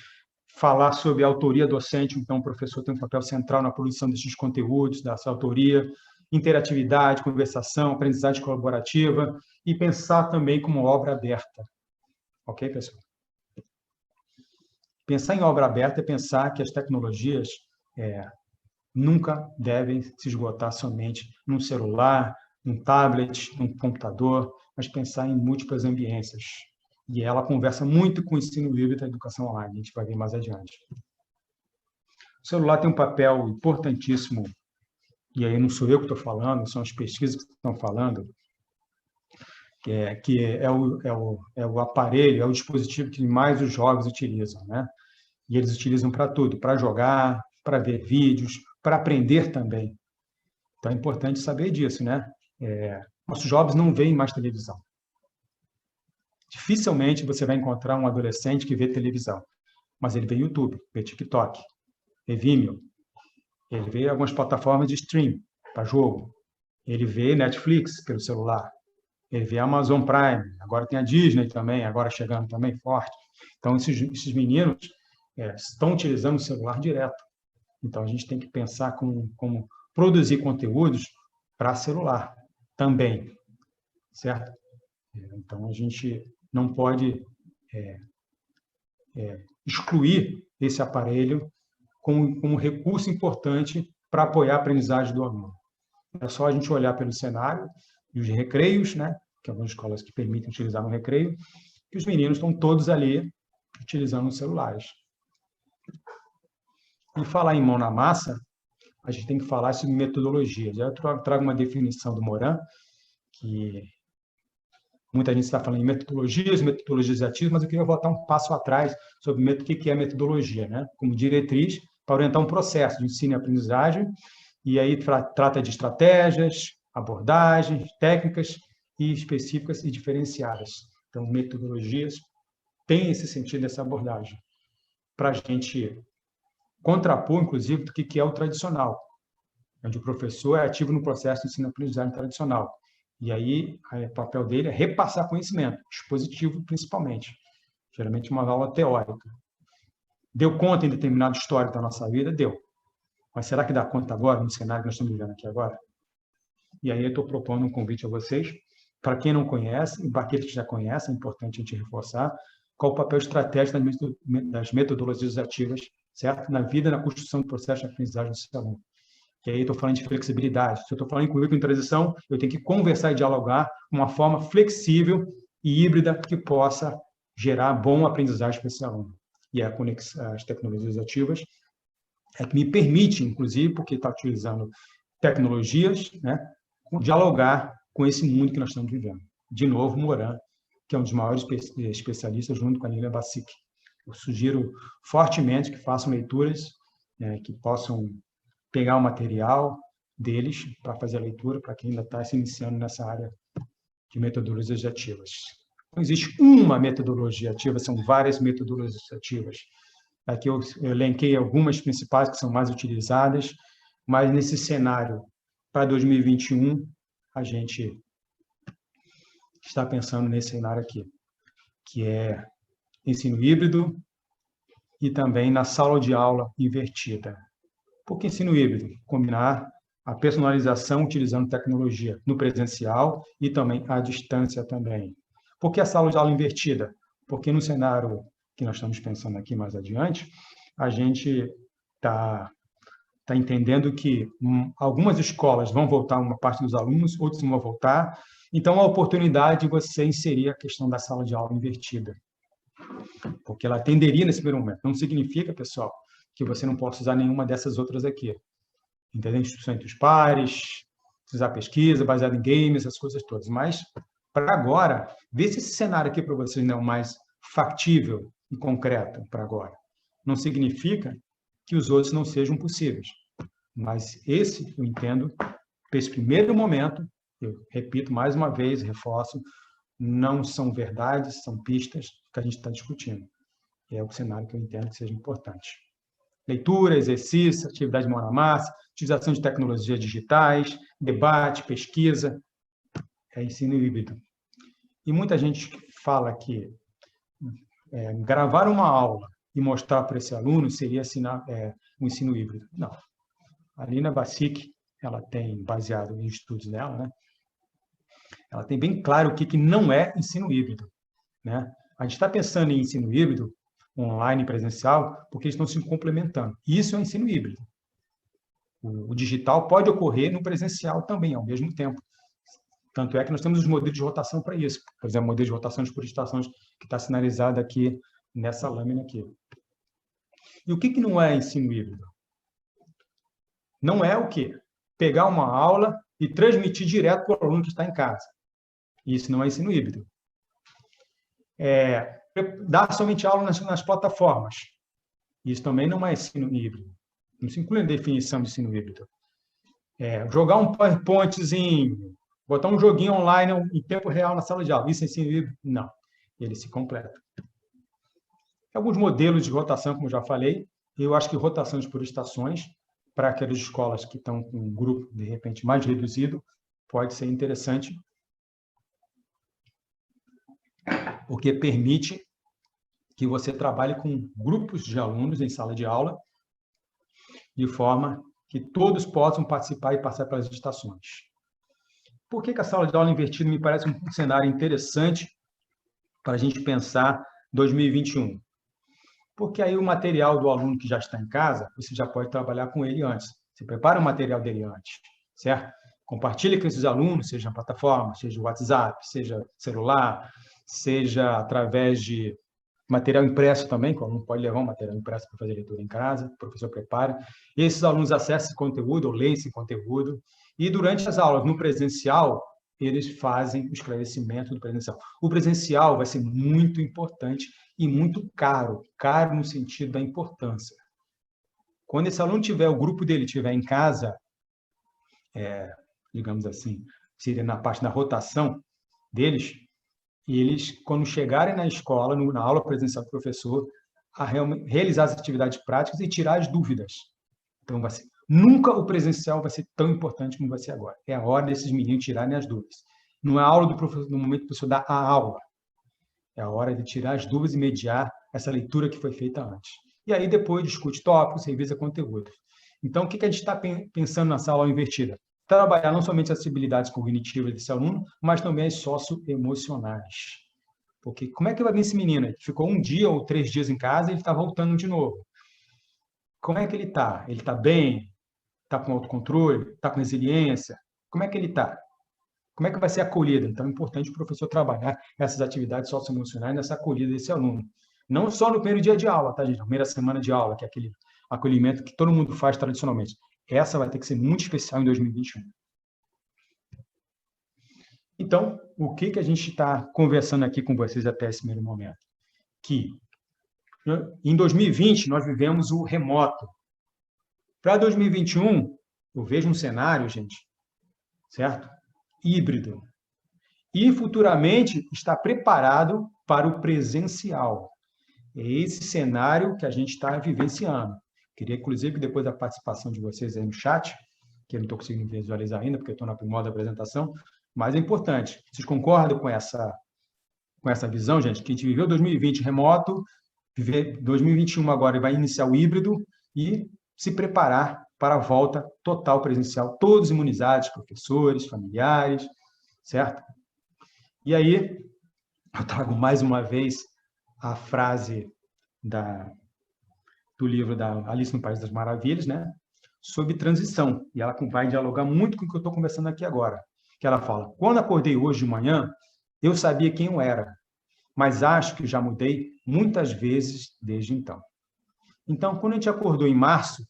B: falar sobre a autoria docente, então o professor tem um papel central na produção desses conteúdos, dessa autoria, interatividade, conversação, aprendizagem colaborativa e pensar também como obra aberta. Ok, pessoal? Pensar em obra aberta é pensar que as tecnologias nunca devem se esgotar somente num celular, num tablet, num computador, mas pensar em múltiplas ambiências. E ela conversa muito com o ensino híbrido da educação online, a gente vai ver mais adiante. O celular tem um papel importantíssimo, e aí não sou eu que estou falando, são as pesquisas que estão falando, que é o aparelho, é o dispositivo que mais os jovens utilizam, né? E eles utilizam para tudo, para jogar, para ver vídeos, para aprender também. Então é importante saber disso, né? Nossos jovens não veem mais televisão. Dificilmente você vai encontrar um adolescente que vê televisão, mas ele vê YouTube, vê TikTok, vê Vimeo, ele vê algumas plataformas de stream para jogo, ele vê Netflix pelo celular, ele vê Amazon Prime, agora tem a Disney também, agora chegando também forte. Então, esses meninos estão utilizando o celular direto. Então, a gente tem que pensar como produzir conteúdos para celular também, certo? Então, a gente não pode excluir esse aparelho como recurso importante para apoiar a aprendizagem do aluno. É só a gente olhar pelo cenário dos recreios, né, que algumas escolas que permitem utilizar no recreio, que os meninos estão todos ali utilizando os celulares. E falar em mão na massa, a gente tem que falar sobre metodologias. Eu trago uma definição do Morin, que muita gente está falando em metodologias ativas, mas eu queria voltar um passo atrás sobre o que é metodologia, né? Como diretriz para orientar um processo de ensino e aprendizagem, e aí trata de estratégias, abordagens, técnicas e específicas e diferenciadas. Então, metodologias têm esse sentido, essa abordagem, para a gente contrapor, inclusive, do que é o tradicional, onde o professor é ativo no processo de ensino e aprendizagem tradicional. E aí, o papel dele é repassar conhecimento, expositivo principalmente, geralmente uma aula teórica. Deu conta em determinado histórico da nossa vida? Deu. Mas será que dá conta agora, no cenário que nós estamos vivendo aqui agora? E aí eu estou propondo um convite a vocês, para quem não conhece, e para aqueles que já conhecem, é importante a gente reforçar, qual o papel estratégico das metodologias ativas, certo? Na vida, na construção do processo de aprendizagem do seu aluno. Que aí estou falando de flexibilidade. Se eu estou falando em currículo em transição, eu tenho que conversar e dialogar de uma forma flexível e híbrida que possa gerar bom aprendizagem para esse aluno. E as tecnologias ativas é que me permite, inclusive, porque está utilizando tecnologias, né, dialogar com esse mundo que nós estamos vivendo. De novo, Morin, que é um dos maiores especialistas, junto com a Lilian Bassic. Eu sugiro fortemente que façam leituras, que possam pegar o material deles para fazer a leitura, para quem ainda está se iniciando nessa área de metodologias ativas. Não existe uma metodologia ativa, são várias metodologias ativas. Aqui eu elenquei algumas principais que são mais utilizadas, mas nesse cenário para 2021, a gente está pensando nesse cenário aqui, que é ensino híbrido e também na sala de aula invertida. Por que ensino híbrido? Combinar a personalização utilizando tecnologia no presencial e também à distância também. Por que a sala de aula invertida? Porque no cenário que nós estamos pensando aqui mais adiante, a gente está entendendo que algumas escolas vão voltar uma parte dos alunos, outros não vão voltar. Então, a oportunidade de você inserir a questão da sala de aula invertida. Porque ela atenderia nesse primeiro momento. Não significa, pessoal, que você não possa usar nenhuma dessas outras aqui. Entendeu? Instrução entre os pares, usar pesquisa, baseada em games, essas coisas todas. Mas, para agora, ver se esse cenário aqui para vocês não é o mais factível e concreto para agora. Não significa que os outros não sejam possíveis. Mas esse, eu entendo, para esse primeiro momento, eu repito mais uma vez, reforço, não são verdades, são pistas que a gente está discutindo. E é o cenário que eu entendo que seja importante. Leitura, exercício, atividade de mão na massa, utilização de tecnologias digitais, debate, pesquisa, ensino híbrido. E muita gente fala que gravar uma aula e mostrar para esse aluno seria um ensino híbrido. Não. A Lina Bassic, ela tem, baseado em estudos dela, né? Ela tem bem claro o que não é ensino híbrido, né? A gente está pensando em ensino híbrido, online e presencial, porque eles estão se complementando. Isso é um ensino híbrido. O digital pode ocorrer no presencial também, ao mesmo tempo. Tanto é que nós temos os modelos de rotação para isso. Por exemplo, o modelo de rotação por estações que está sinalizado aqui nessa lâmina aqui. E o que não é ensino híbrido? Não é o quê? Pegar uma aula e transmitir direto para o aluno que está em casa. Isso não é ensino híbrido. Dar somente aula nas plataformas. Isso também não é ensino híbrido. Não se inclui a definição de ensino híbrido. Jogar um PowerPointzinho, botar um joguinho online em tempo real na sala de aula. Isso é ensino híbrido? Não. Ele se completa. Alguns modelos de rotação, como já falei, eu acho que rotações por estações, para aquelas escolas que estão com um grupo, de repente, mais reduzido, pode ser interessante, porque permite que você trabalhe com grupos de alunos em sala de aula, de forma que todos possam participar e passar pelas estações. Por que a sala de aula invertida me parece um cenário interessante para a gente pensar 2021? Porque aí o material do aluno que já está em casa, você já pode trabalhar com ele antes. Você prepara o material dele antes, certo? Compartilha com esses alunos, seja na plataforma, seja WhatsApp, seja celular, seja através de material impresso também, que o aluno pode levar um material impresso para fazer leitura em casa, o professor prepara. Esses alunos acessam esse conteúdo ou leem esse conteúdo. E durante as aulas, no presencial, eles fazem o esclarecimento do presencial. O presencial vai ser muito importante e muito caro. Caro no sentido da importância. Quando esse aluno tiver, o grupo dele estiver em casa, digamos assim, seria na parte da rotação deles, e eles, quando chegarem na escola, na aula presencial do professor, a realizar as atividades práticas e tirar as dúvidas. Então, nunca o presencial vai ser tão importante como vai ser agora. É a hora desses meninos tirarem as dúvidas. Não é a aula do professor, no momento que o professor dá a aula. É a hora de tirar as dúvidas e mediar essa leitura que foi feita antes. E aí, depois, discute tópicos, revisa conteúdos. Então, o que a gente está pensando nessa aula invertida? Trabalhar não somente as habilidades cognitivas desse aluno, mas também as socioemocionais. Porque como é que vai vir esse menino? Ele ficou 1 dia ou 3 dias em casa e ele está voltando de novo. Como é que ele está? Ele está bem? Está com autocontrole? Está com resiliência? Como é que ele está? Como é que vai ser acolhida? Então, é importante o professor trabalhar essas atividades socioemocionais nessa acolhida desse aluno. Não só no primeiro dia de aula, tá, gente? Na primeira semana de aula, que é aquele acolhimento que todo mundo faz tradicionalmente. Essa vai ter que ser muito especial em 2021. Então, o que a gente está conversando aqui com vocês até esse primeiro momento? Que em 2020 nós vivemos o remoto. Para 2021, eu vejo um cenário, gente, certo? Híbrido. E futuramente está preparado para o presencial. É esse cenário que a gente está vivenciando. Queria, inclusive, depois da participação de vocês aí no chat, que eu não estou conseguindo visualizar ainda, porque eu estou na primeira apresentação, mas é importante. Vocês concordam com essa visão, gente? Que a gente viveu 2020 remoto, viver 2021 agora vai iniciar o híbrido e se preparar para a volta total presencial, todos imunizados, professores, familiares, certo? E aí, eu trago mais uma vez a frase do livro da Alice no País das Maravilhas, né? Sobre transição. E ela vai dialogar muito com o que eu estou conversando aqui agora. Que ela fala, quando acordei hoje de manhã, eu sabia quem eu era, mas acho que já mudei muitas vezes desde então. Então, quando a gente acordou em março,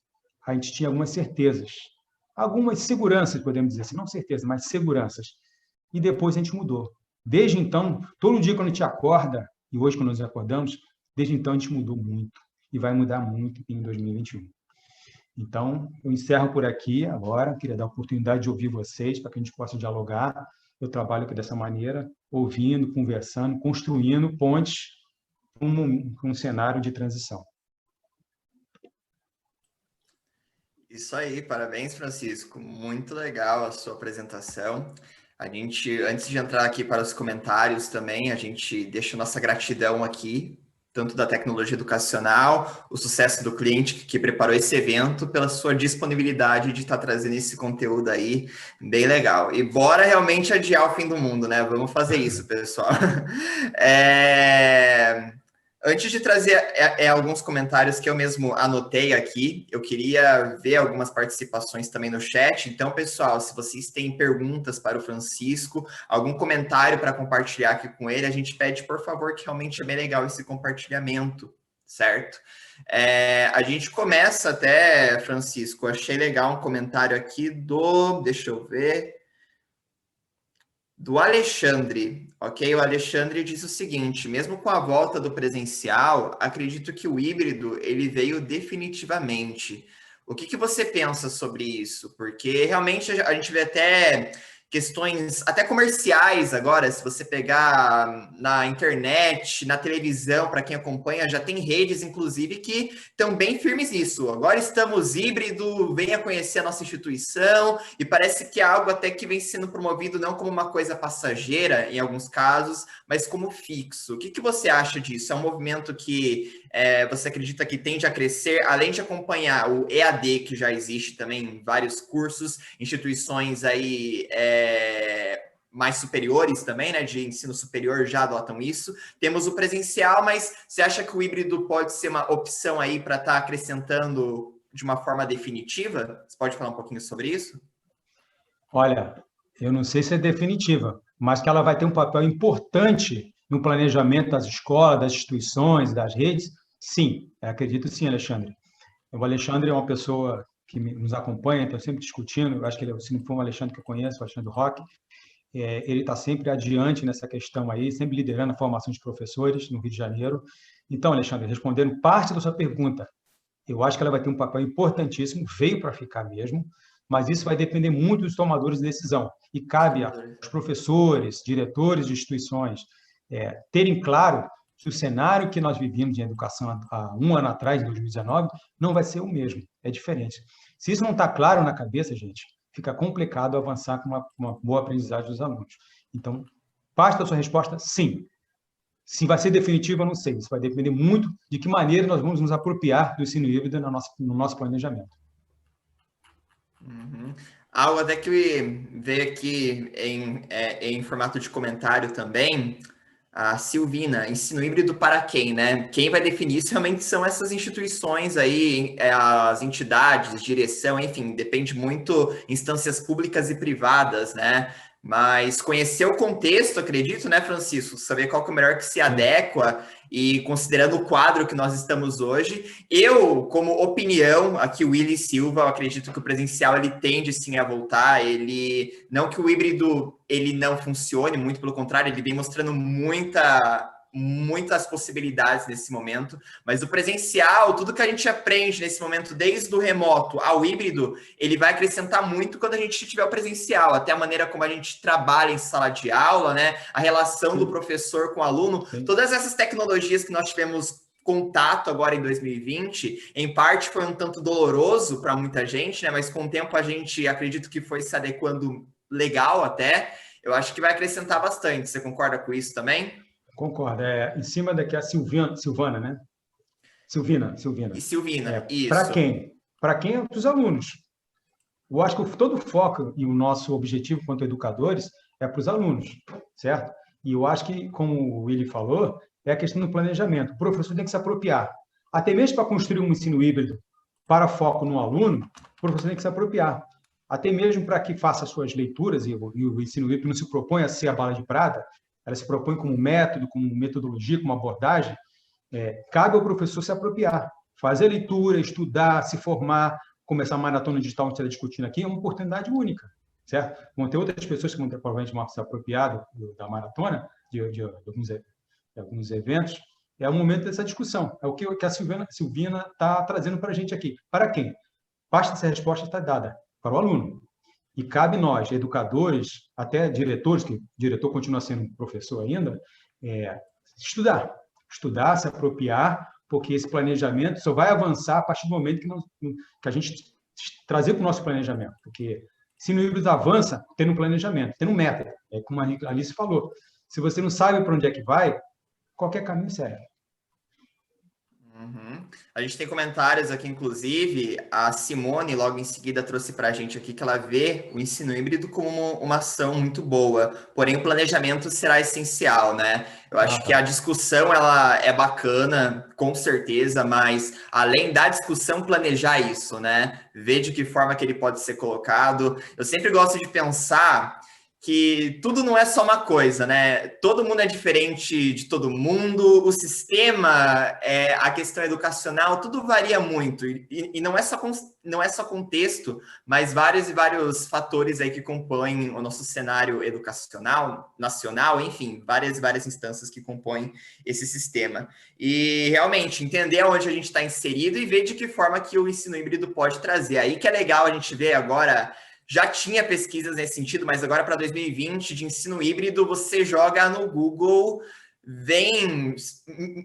B: a gente tinha algumas certezas, algumas seguranças, podemos dizer assim, não certezas, mas seguranças. E depois a gente mudou. Desde então, todo dia quando a gente acorda, e hoje quando nós acordamos, desde então a gente mudou muito, e vai mudar muito em 2021. Então, eu encerro por aqui agora, queria dar a oportunidade de ouvir vocês, para que a gente possa dialogar. Eu trabalho aqui dessa maneira, ouvindo, conversando, construindo pontes para um cenário de transição.
A: Isso aí, parabéns, Francisco. Muito legal a sua apresentação. A gente, antes de entrar aqui para os comentários também, a gente deixa nossa gratidão aqui, tanto da tecnologia educacional, o sucesso do cliente que preparou esse evento, pela sua disponibilidade de estar trazendo esse conteúdo aí, bem legal. E bora realmente adiar o fim do mundo, né? Vamos fazer isso, pessoal. Antes de trazer alguns comentários que eu mesmo anotei aqui, eu queria ver algumas participações também no chat. Então, pessoal, se vocês têm perguntas para o Francisco, algum comentário para compartilhar aqui com ele, a gente pede, por favor, que realmente é bem legal esse compartilhamento, certo? A gente começa até, Francisco, achei legal um comentário aqui deixa eu ver, do Alexandre, ok? O Alexandre diz o seguinte: mesmo com a volta do presencial, acredito que o híbrido ele veio definitivamente. O que você pensa sobre isso? Porque realmente a gente vê até questões até comerciais agora, se você pegar na internet, na televisão, para quem acompanha, já tem redes, inclusive, que estão bem firmes nisso. Agora estamos híbrido, venha conhecer a nossa instituição, e parece que é algo até que vem sendo promovido não como uma coisa passageira, em alguns casos, mas como fixo. O que você acha disso? É um movimento que você acredita que tende a crescer, além de acompanhar o EAD, que já existe também em vários cursos, instituições aí mais superiores também, né, de ensino superior já adotam isso. Temos o presencial, mas você acha que o híbrido pode ser uma opção aí para estar acrescentando de uma forma definitiva? Você pode falar um pouquinho sobre isso?
B: Olha, eu não sei se é definitiva, mas que ela vai ter um papel importante no planejamento das escolas, das instituições, das redes, sim, acredito sim, Alexandre. O Alexandre é uma pessoa que nos acompanha, estou sempre discutindo, eu acho que ele, se não for um Alexandre que eu conheço, o Alexandre Roque, ele está sempre adiante nessa questão aí, sempre liderando a formação de professores no Rio de Janeiro. Então, Alexandre, respondendo parte da sua pergunta, eu acho que ela vai ter um papel importantíssimo, veio para ficar mesmo, mas isso vai depender muito dos tomadores de decisão. E cabe aos professores, diretores de instituições, terem claro que o cenário que nós vivíamos em educação há um ano atrás, em 2019, não vai ser o mesmo, é diferente. Se isso não está claro na cabeça, gente, fica complicado avançar com uma boa aprendizagem dos alunos. Então, parte da sua resposta, sim. Se vai ser definitivo, eu não sei. Isso vai depender muito de que maneira nós vamos nos apropriar do ensino híbrido no nosso planejamento.
A: Uhum. Algo até que veio aqui em formato de comentário também, a Silvina, ensino híbrido para quem, né? Quem vai definir isso realmente são essas instituições aí, as entidades, direção, enfim, depende muito instâncias públicas e privadas, né? Mas conhecer o contexto, acredito, né, Francisco? Saber qual que é o melhor que se adequa e considerando o quadro que nós estamos hoje, eu, como opinião, aqui o Willy Silva, eu acredito que o presencial ele tende sim a voltar, não que o híbrido ele não funcione, muito pelo contrário, ele vem mostrando muitas possibilidades nesse momento, mas o presencial, tudo que a gente aprende nesse momento, desde o remoto ao híbrido, ele vai acrescentar muito quando a gente tiver o presencial, até a maneira como a gente trabalha em sala de aula, né? A relação do professor com o aluno, todas essas tecnologias que nós tivemos contato agora em 2020, em parte foi um tanto doloroso para muita gente, né? Mas com o tempo a gente acredito que foi se adequando legal até. Eu acho que vai acrescentar bastante. Você concorda com isso também?
B: Concordo. Em cima daqui a Silvana, né? Silvina.
A: E Silvina, isso.
B: Para quem? Para quem? Para os alunos. Eu acho que todo o foco e o nosso objetivo quanto educadores é para os alunos, certo? E eu acho que, como o Willy falou, é a questão do planejamento. O professor tem que se apropriar. Até mesmo para construir um ensino híbrido para foco no aluno, o professor tem que se apropriar. Até mesmo para que faça suas leituras, e o ensino híbrido não se propõe a ser a bala de prata, ela se propõe como método, como metodologia, como abordagem, cabe ao professor se apropriar, fazer leitura, estudar, se formar, começar a maratona digital que a gente está discutindo aqui, é uma oportunidade única, certo? Vão ter outras pessoas que vão ter, provavelmente, se apropriado da maratona, de alguns eventos. É o momento dessa discussão, é o que a Silvina está trazendo para a gente aqui. Para quem? Parte dessa resposta está dada para o aluno. E cabe nós, educadores, até diretores, que o diretor continua sendo professor ainda, estudar, se apropriar, porque esse planejamento só vai avançar a partir do momento que a gente trazer para o nosso planejamento. Porque Ensino híbrido avança tendo um planejamento, tendo um método. É como a Alice falou. Se você não sabe para onde é que vai, qualquer caminho serve.
A: Uhum. A gente tem comentários aqui, inclusive, a Simone logo em seguida trouxe para a gente aqui que ela vê o ensino híbrido como uma ação muito boa, porém o planejamento será essencial, né? Eu acho que a discussão ela é bacana, com certeza, mas além da discussão, planejar isso, né? Ver de que forma que ele pode ser colocado. Eu sempre gosto de pensar que tudo não é só uma coisa, né? Todo mundo é diferente de todo mundo, o sistema, a questão educacional, tudo varia muito. E não é só contexto, mas vários e vários fatores aí que compõem o nosso cenário educacional, nacional, enfim, várias e várias instâncias que compõem esse sistema. E realmente entender onde a gente está inserido e ver de que forma que o ensino híbrido pode trazer. Aí que é legal a gente ver agora. Já tinha pesquisas nesse sentido, mas agora para 2020, de ensino híbrido, você joga no Google, vem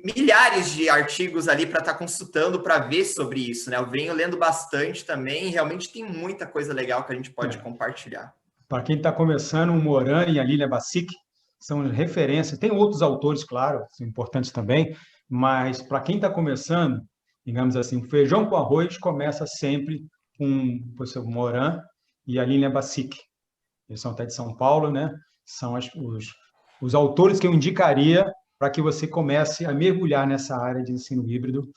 A: milhares de artigos ali para estar consultando para ver sobre isso, né? Eu venho lendo bastante também, e realmente tem muita coisa legal que a gente pode compartilhar.
B: Para quem está começando, o Moran e a Lilia Bassic são referências. Tem outros autores, claro, são importantes também, mas para quem está começando, digamos assim, o feijão com arroz começa sempre com o professor Moran e a Lilia Bassic. Eles são até de São Paulo, né? São os autores que eu indicaria para que você comece a mergulhar nessa área de ensino híbrido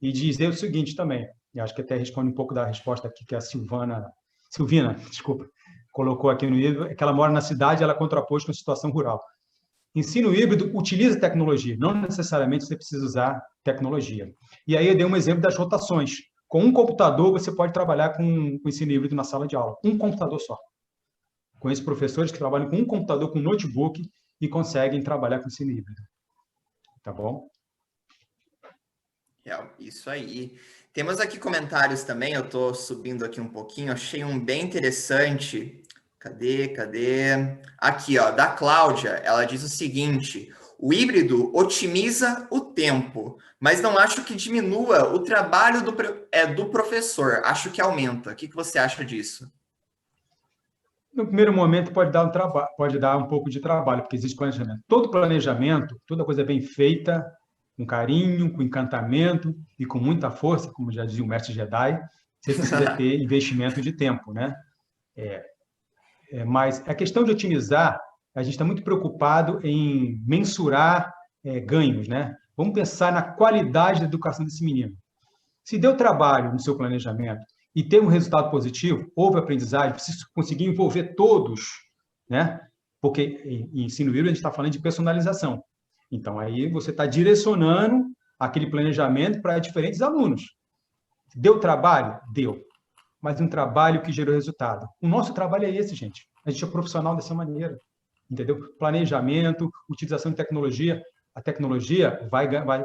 B: e dizer o seguinte também, e acho que até responde um pouco da resposta aqui que a Silvina, desculpa, colocou aqui no livro, é que ela mora na cidade e ela contrapôs com a situação rural. Ensino híbrido utiliza tecnologia, não necessariamente você precisa usar tecnologia. E aí eu dei um exemplo das rotações. Com um computador, você pode trabalhar com ensino híbrido na sala de aula. Um computador só. Conheço professores que trabalham com um computador, com um notebook, e conseguem trabalhar com ensino híbrido. Tá bom?
A: Isso aí. Temos aqui comentários também, eu estou subindo aqui um pouquinho, achei um bem interessante. Cadê? Aqui, ó, da Cláudia, ela diz o seguinte: o híbrido otimiza o tempo, mas não acho que diminua o trabalho do professor, acho que aumenta. O que você acha disso?
B: No primeiro momento pode dar um pouco de trabalho, porque existe planejamento. Todo planejamento, toda coisa bem feita, com carinho, com encantamento e com muita força, como já dizia o mestre Jedi, você precisa ter investimento de tempo, né? Mas a questão de otimizar, a gente está muito preocupado em mensurar ganhos, né? Vamos pensar na qualidade da educação desse menino. Se deu trabalho no seu planejamento e teve um resultado positivo, houve aprendizagem, precisa conseguir envolver todos, né? Porque em ensino híbrido a gente está falando de personalização. Então, aí você está direcionando aquele planejamento para diferentes alunos. Deu trabalho? Deu. Mas um trabalho que gerou resultado. O nosso trabalho é esse, gente. A gente é profissional dessa maneira. Entendeu? Planejamento, utilização de tecnologia. A tecnologia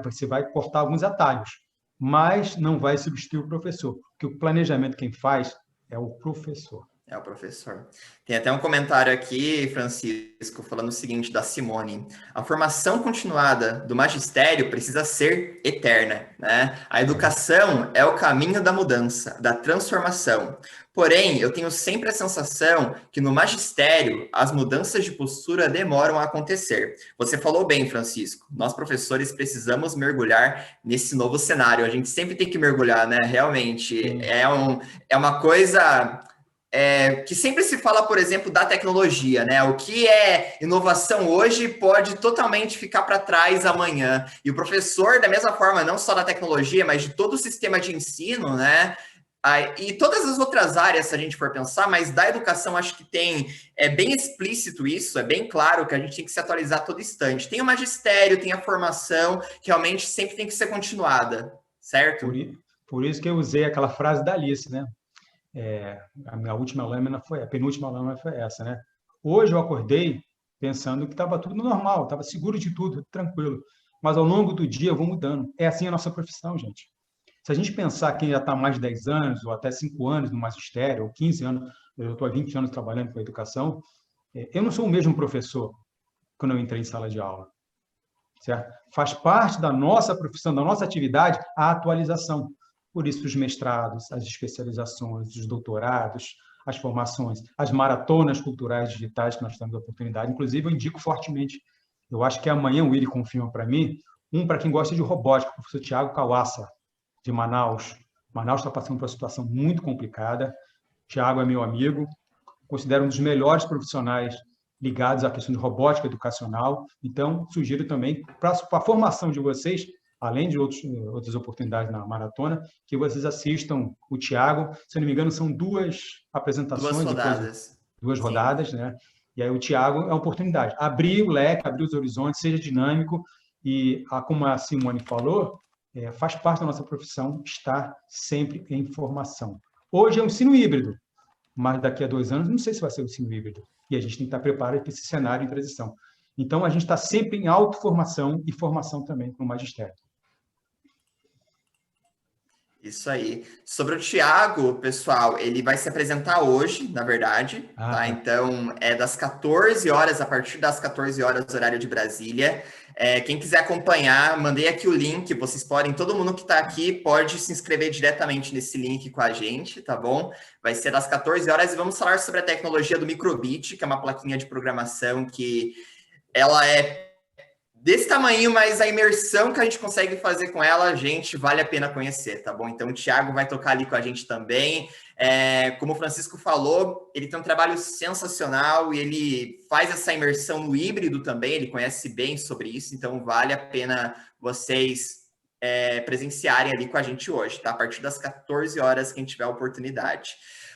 B: você vai cortar alguns atalhos, mas não vai substituir o professor, porque o planejamento quem faz é o professor.
A: É o professor. Tem até um comentário aqui, Francisco, falando o seguinte, da Simone. A formação continuada do magistério precisa ser eterna, né? A educação é o caminho da mudança, da transformação. Porém, eu tenho sempre a sensação que no magistério as mudanças de postura demoram a acontecer. Você falou bem, Francisco. Nós, professores, precisamos mergulhar nesse novo cenário. A gente sempre tem que mergulhar, né? Realmente. É uma coisa... que sempre se fala, por exemplo, da tecnologia, né? O que é inovação hoje pode totalmente ficar para trás amanhã. E o professor, da mesma forma, não só da tecnologia, mas de todo o sistema de ensino, né? E todas as outras áreas, se a gente for pensar, mas da educação acho que é bem explícito isso, é bem claro que a gente tem que se atualizar a todo instante. Tem o magistério, tem a formação, que realmente sempre tem que ser continuada, certo?
B: Por isso que eu usei aquela frase da Alice, né? A minha última lâmina a penúltima lâmina foi essa, né? Hoje eu acordei pensando que estava tudo normal, estava seguro de tudo, tranquilo. Mas ao longo do dia eu vou mudando. É assim a nossa profissão, gente. Se a gente pensar quem já está há mais de 10 anos, ou até 5 anos no magistério, ou 15 anos, eu estou há 20 anos trabalhando com a educação, eu não sou o mesmo professor quando eu entrei em sala de aula. Certo? Faz parte da nossa profissão, da nossa atividade, a atualização. Por isso, os mestrados, as especializações, os doutorados, as formações, as maratonas culturais digitais que nós temos a oportunidade. Inclusive, eu indico fortemente, eu acho que amanhã o Willi confirma para mim, para quem gosta de robótica, o professor Tiago Kawassa, de Manaus. Manaus está passando por uma situação muito complicada. Tiago é meu amigo, considero um dos melhores profissionais ligados à questão de robótica educacional. Então, sugiro também, para a formação de vocês, além de outras oportunidades na maratona, que vocês assistam o Tiago. Se eu não me engano, são 2 apresentações.
A: 2 rodadas.
B: 2 rodadas, né? E aí o Tiago é uma oportunidade. Abrir o leque, abrir os horizontes, seja dinâmico. E, como a Simone falou, faz parte da nossa profissão estar sempre em formação. Hoje é um ensino híbrido, mas daqui a 2 anos não sei se vai ser um ensino híbrido. E a gente tem que estar preparado para esse cenário em transição. Então, a gente está sempre em autoformação e formação também com o magistério.
A: Isso aí. Sobre o Thiago, pessoal, ele vai se apresentar hoje, na verdade, tá? Então, é das 14 horas, a partir das 14 horas, horário de Brasília. Quem quiser acompanhar, mandei aqui o link, vocês podem, todo mundo que está aqui pode se inscrever diretamente nesse link com a gente, tá bom? Vai ser das 14 horas e vamos falar sobre a tecnologia do microbit, que é uma plaquinha de programação que ela é desse tamanho, mas a imersão que a gente consegue fazer com ela, gente, vale a pena conhecer, tá bom? Então, o Thiago vai tocar ali com a gente também. Como o Francisco falou, ele tem um trabalho sensacional e ele faz essa imersão no híbrido também, ele conhece bem sobre isso, então vale a pena vocês presenciarem ali com a gente hoje, tá? A partir das 14 horas, quem tiver a oportunidade.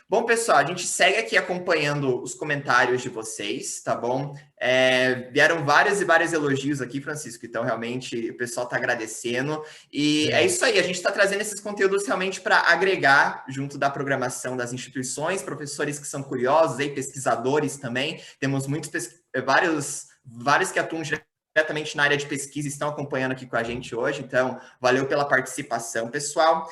A: Bom, pessoal, a gente segue aqui acompanhando os comentários de vocês, tá bom? Vieram vários e vários elogios aqui, Francisco, então realmente o pessoal está agradecendo. E é isso aí, a gente está trazendo esses conteúdos realmente para agregar junto da programação das instituições, professores que são curiosos, aí, pesquisadores também. Temos vários que atuam diretamente na área de pesquisa e estão acompanhando aqui com a gente hoje, então valeu pela participação, pessoal.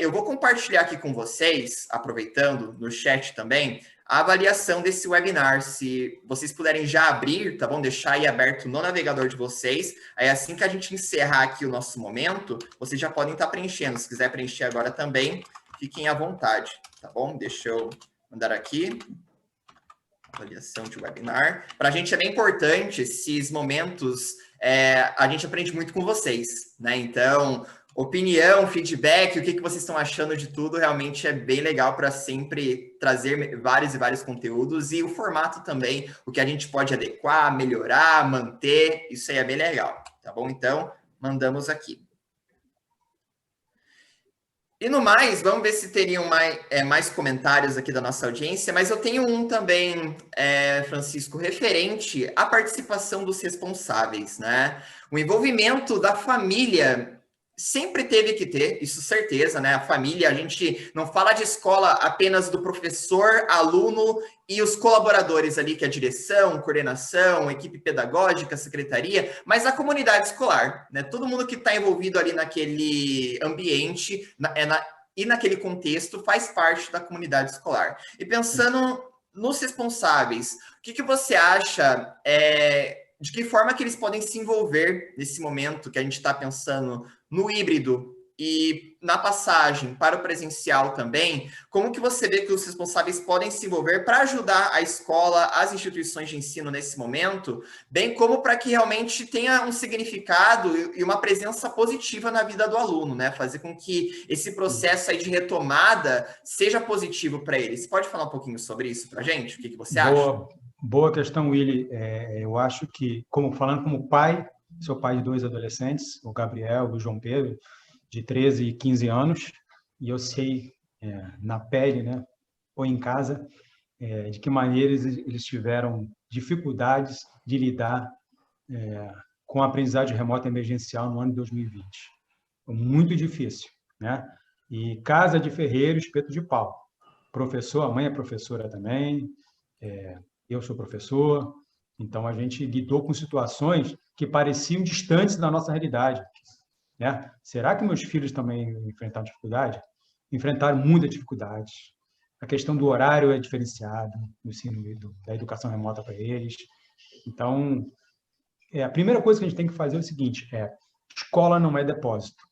A: Eu vou compartilhar aqui com vocês, aproveitando no chat também, a avaliação desse webinar. Se vocês puderem já abrir, tá bom? Deixar aí aberto no navegador de vocês. Aí assim que a gente encerrar aqui o nosso momento, vocês já podem estar preenchendo. Se quiser preencher agora também, fiquem à vontade, tá bom? Deixa eu mandar aqui. Avaliação de webinar. Para a gente é bem importante esses momentos, a gente aprende muito com vocês, né? Então, opinião, feedback, o que vocês estão achando de tudo, realmente é bem legal para sempre trazer vários e vários conteúdos e o formato também, o que a gente pode adequar, melhorar, manter, isso aí é bem legal, tá bom? Então, mandamos aqui. E no mais, vamos ver se teriam mais comentários aqui da nossa audiência, mas eu tenho um também, Francisco, referente à participação dos responsáveis, né? O envolvimento da família sempre teve que ter, isso certeza, né? A família, a gente não fala de escola apenas do professor, aluno e os colaboradores ali, que é a direção, coordenação, equipe pedagógica, secretaria, mas a comunidade escolar, né? Todo mundo que está envolvido ali naquele ambiente e naquele contexto faz parte da comunidade escolar. E pensando nos responsáveis, o que você acha de que forma que eles podem se envolver nesse momento que a gente está pensando no híbrido e na passagem para o presencial também? Como que você vê que os responsáveis podem se envolver para ajudar a escola, as instituições de ensino nesse momento, bem como para que realmente tenha um significado e uma presença positiva na vida do aluno, né? Fazer com que esse processo aí de retomada seja positivo para eles. Você pode falar um pouquinho sobre isso para a gente? O que você acha?
B: Boa questão, Willi. Eu acho que, falando como pai, sou pai de 2 adolescentes, o Gabriel e o João Pedro, de 13 e 15 anos, e eu sei na pele, né, ou em casa, de que maneira eles tiveram dificuldades de lidar com a aprendizagem remota emergencial no ano de 2020. Foi muito difícil, né? E casa de ferreiro, espeto de pau. Professor, a mãe é professora também, eu sou professor, então a gente lidou com situações que pareciam distantes da nossa realidade, né? Será que meus filhos também enfrentaram dificuldade? Enfrentaram muita dificuldade. A questão do horário é diferenciado no ensino da educação remota para eles. Então, a primeira coisa que a gente tem que fazer é o seguinte: escola não é depósito.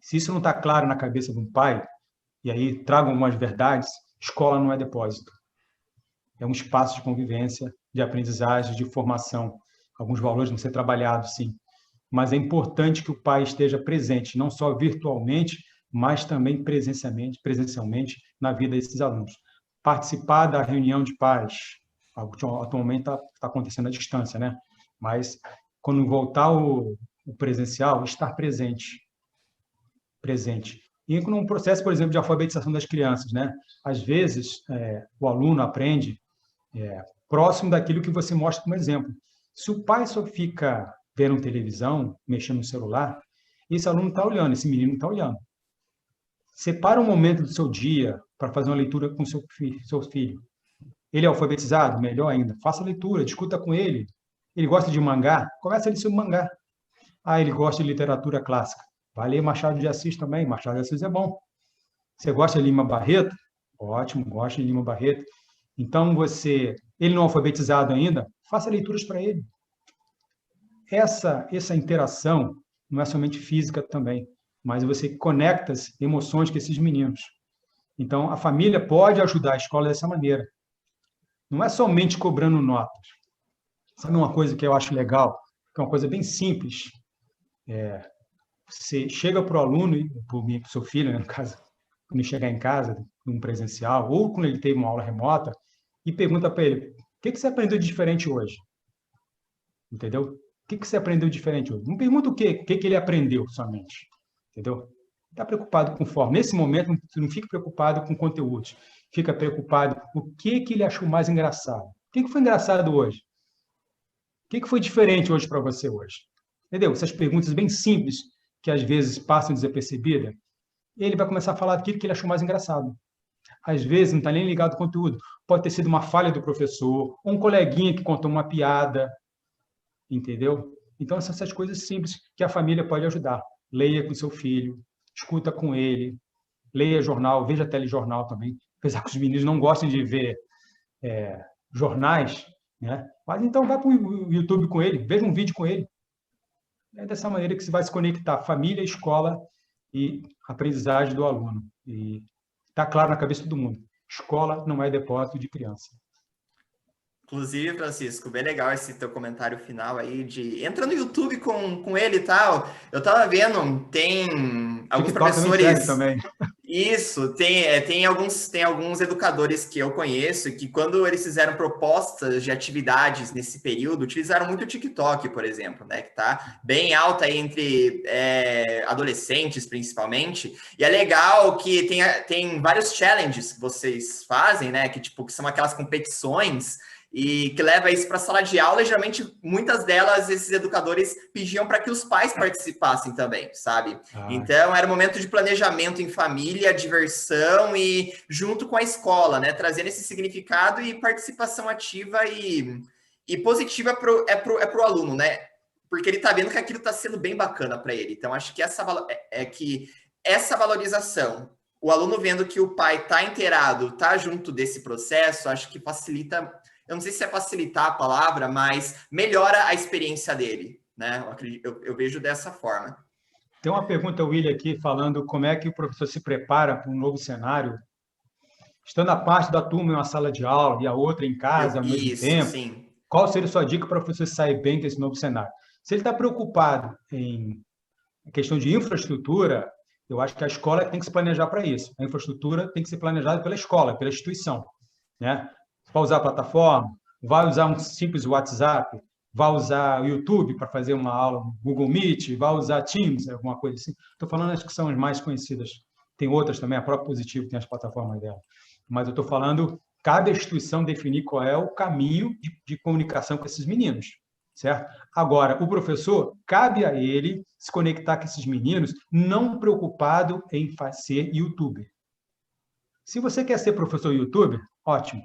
B: Se isso não está claro na cabeça de um pai, e aí trago algumas verdades, escola não é depósito. É um espaço de convivência, de aprendizagem, de formação. Alguns valores vão ser trabalhados, sim. Mas é importante que o pai esteja presente, não só virtualmente, mas também presencialmente na vida desses alunos. Participar da reunião de pais, atualmente está acontecendo à distância, né? Mas quando voltar o presencial, estar presente. E num processo, por exemplo, de alfabetização das crianças, né? Às vezes, o aluno aprende próximo daquilo que você mostra como exemplo. Se o pai só fica vendo televisão, mexendo no celular, esse aluno está olhando, esse menino está olhando. Separa um momento do seu dia para fazer uma leitura com seu filho. Ele é alfabetizado? Melhor ainda. Faça a leitura, discuta com ele. Ele gosta de mangá? Conversa ele sobre mangá. Ah, ele gosta de literatura clássica. Vai ler Machado de Assis também. Machado de Assis é bom. Você gosta de Lima Barreto? Ótimo, gosta de Lima Barreto. Então, ele não é alfabetizado ainda, faça leituras para ele. Essa interação não é somente física também, mas você conecta as emoções com esses meninos. Então, a família pode ajudar a escola dessa maneira. Não é somente cobrando notas. Sabe uma coisa que eu acho legal? Que é uma coisa bem simples. Você chega para o aluno, para o seu filho, né, no caso, quando ele chegar em casa, num presencial, ou quando ele teve uma aula remota, e pergunta para ele, o que você aprendeu de diferente hoje? Entendeu? O que você aprendeu diferente hoje? Não pergunta o que ele aprendeu somente. Entendeu? Está preocupado com forma. Nesse momento, não fica preocupado com conteúdos. Fica preocupado com o que ele achou mais engraçado. O que foi engraçado hoje? O que foi diferente hoje para você hoje? Entendeu? Essas perguntas bem simples, que às vezes passam desapercebidas, ele vai começar a falar daquilo que ele achou mais engraçado. Às vezes não está nem ligado ao conteúdo. Pode ter sido uma falha do professor, ou um coleguinha que contou uma piada, entendeu? Então, são essas coisas simples que a família pode ajudar. Leia com seu filho, escuta com ele, leia jornal, veja telejornal também. Apesar que os meninos não gostam de ver jornais, né? Mas então vai para o YouTube com ele, veja um vídeo com ele. É dessa maneira que você vai se conectar família, escola e aprendizagem do aluno. E está claro na cabeça de todo mundo. Escola não é depósito de criança.
A: Inclusive, Francisco, bem legal esse teu comentário final aí de entra no YouTube com ele e tal. Eu tava vendo, tem alguns
B: TikTok
A: professores.
B: Também.
A: Isso, tem alguns educadores que eu conheço que, quando eles fizeram propostas de atividades nesse período, utilizaram muito o TikTok, por exemplo, né? Que tá bem alta aí entre adolescentes, principalmente. E é legal que tem vários challenges que vocês fazem, né? Que são aquelas competições e que leva isso para a sala de aula, e geralmente muitas delas esses educadores pediam para que os pais participassem também, sabe? Então era um momento de planejamento em família, diversão e junto com a escola, né? Trazendo esse significado e participação ativa e positiva pro aluno, né? Porque ele está vendo que aquilo está sendo bem bacana para ele. Então acho que essa valorização, o aluno vendo que o pai está inteirado, está junto desse processo, acho que facilita. Eu não sei se é facilitar a palavra, mas melhora a experiência dele, né? Eu vejo dessa forma.
B: Tem uma pergunta, William, aqui, falando como é que o professor se prepara para um novo cenário, estando a parte da turma em uma sala de aula e a outra em casa ao mesmo tempo.
A: Sim.
B: Qual seria a sua dica para o professor sair bem desse novo cenário? Se ele está preocupado em questão de infraestrutura, eu acho que a escola tem que se planejar para isso. A infraestrutura tem que ser planejada pela escola, pela instituição, né? Vai usar a plataforma, vai usar um simples WhatsApp, vai usar o YouTube para fazer uma aula, Google Meet, vai usar Teams, alguma coisa assim. Estou falando as que são as mais conhecidas. Tem outras também, a própria Positivo tem as plataformas dela. Mas eu estou falando, cada instituição definir qual é o caminho de comunicação com esses meninos, certo? Agora, o professor, cabe a ele se conectar com esses meninos, não preocupado em ser youtuber. Se você quer ser professor youtuber, ótimo.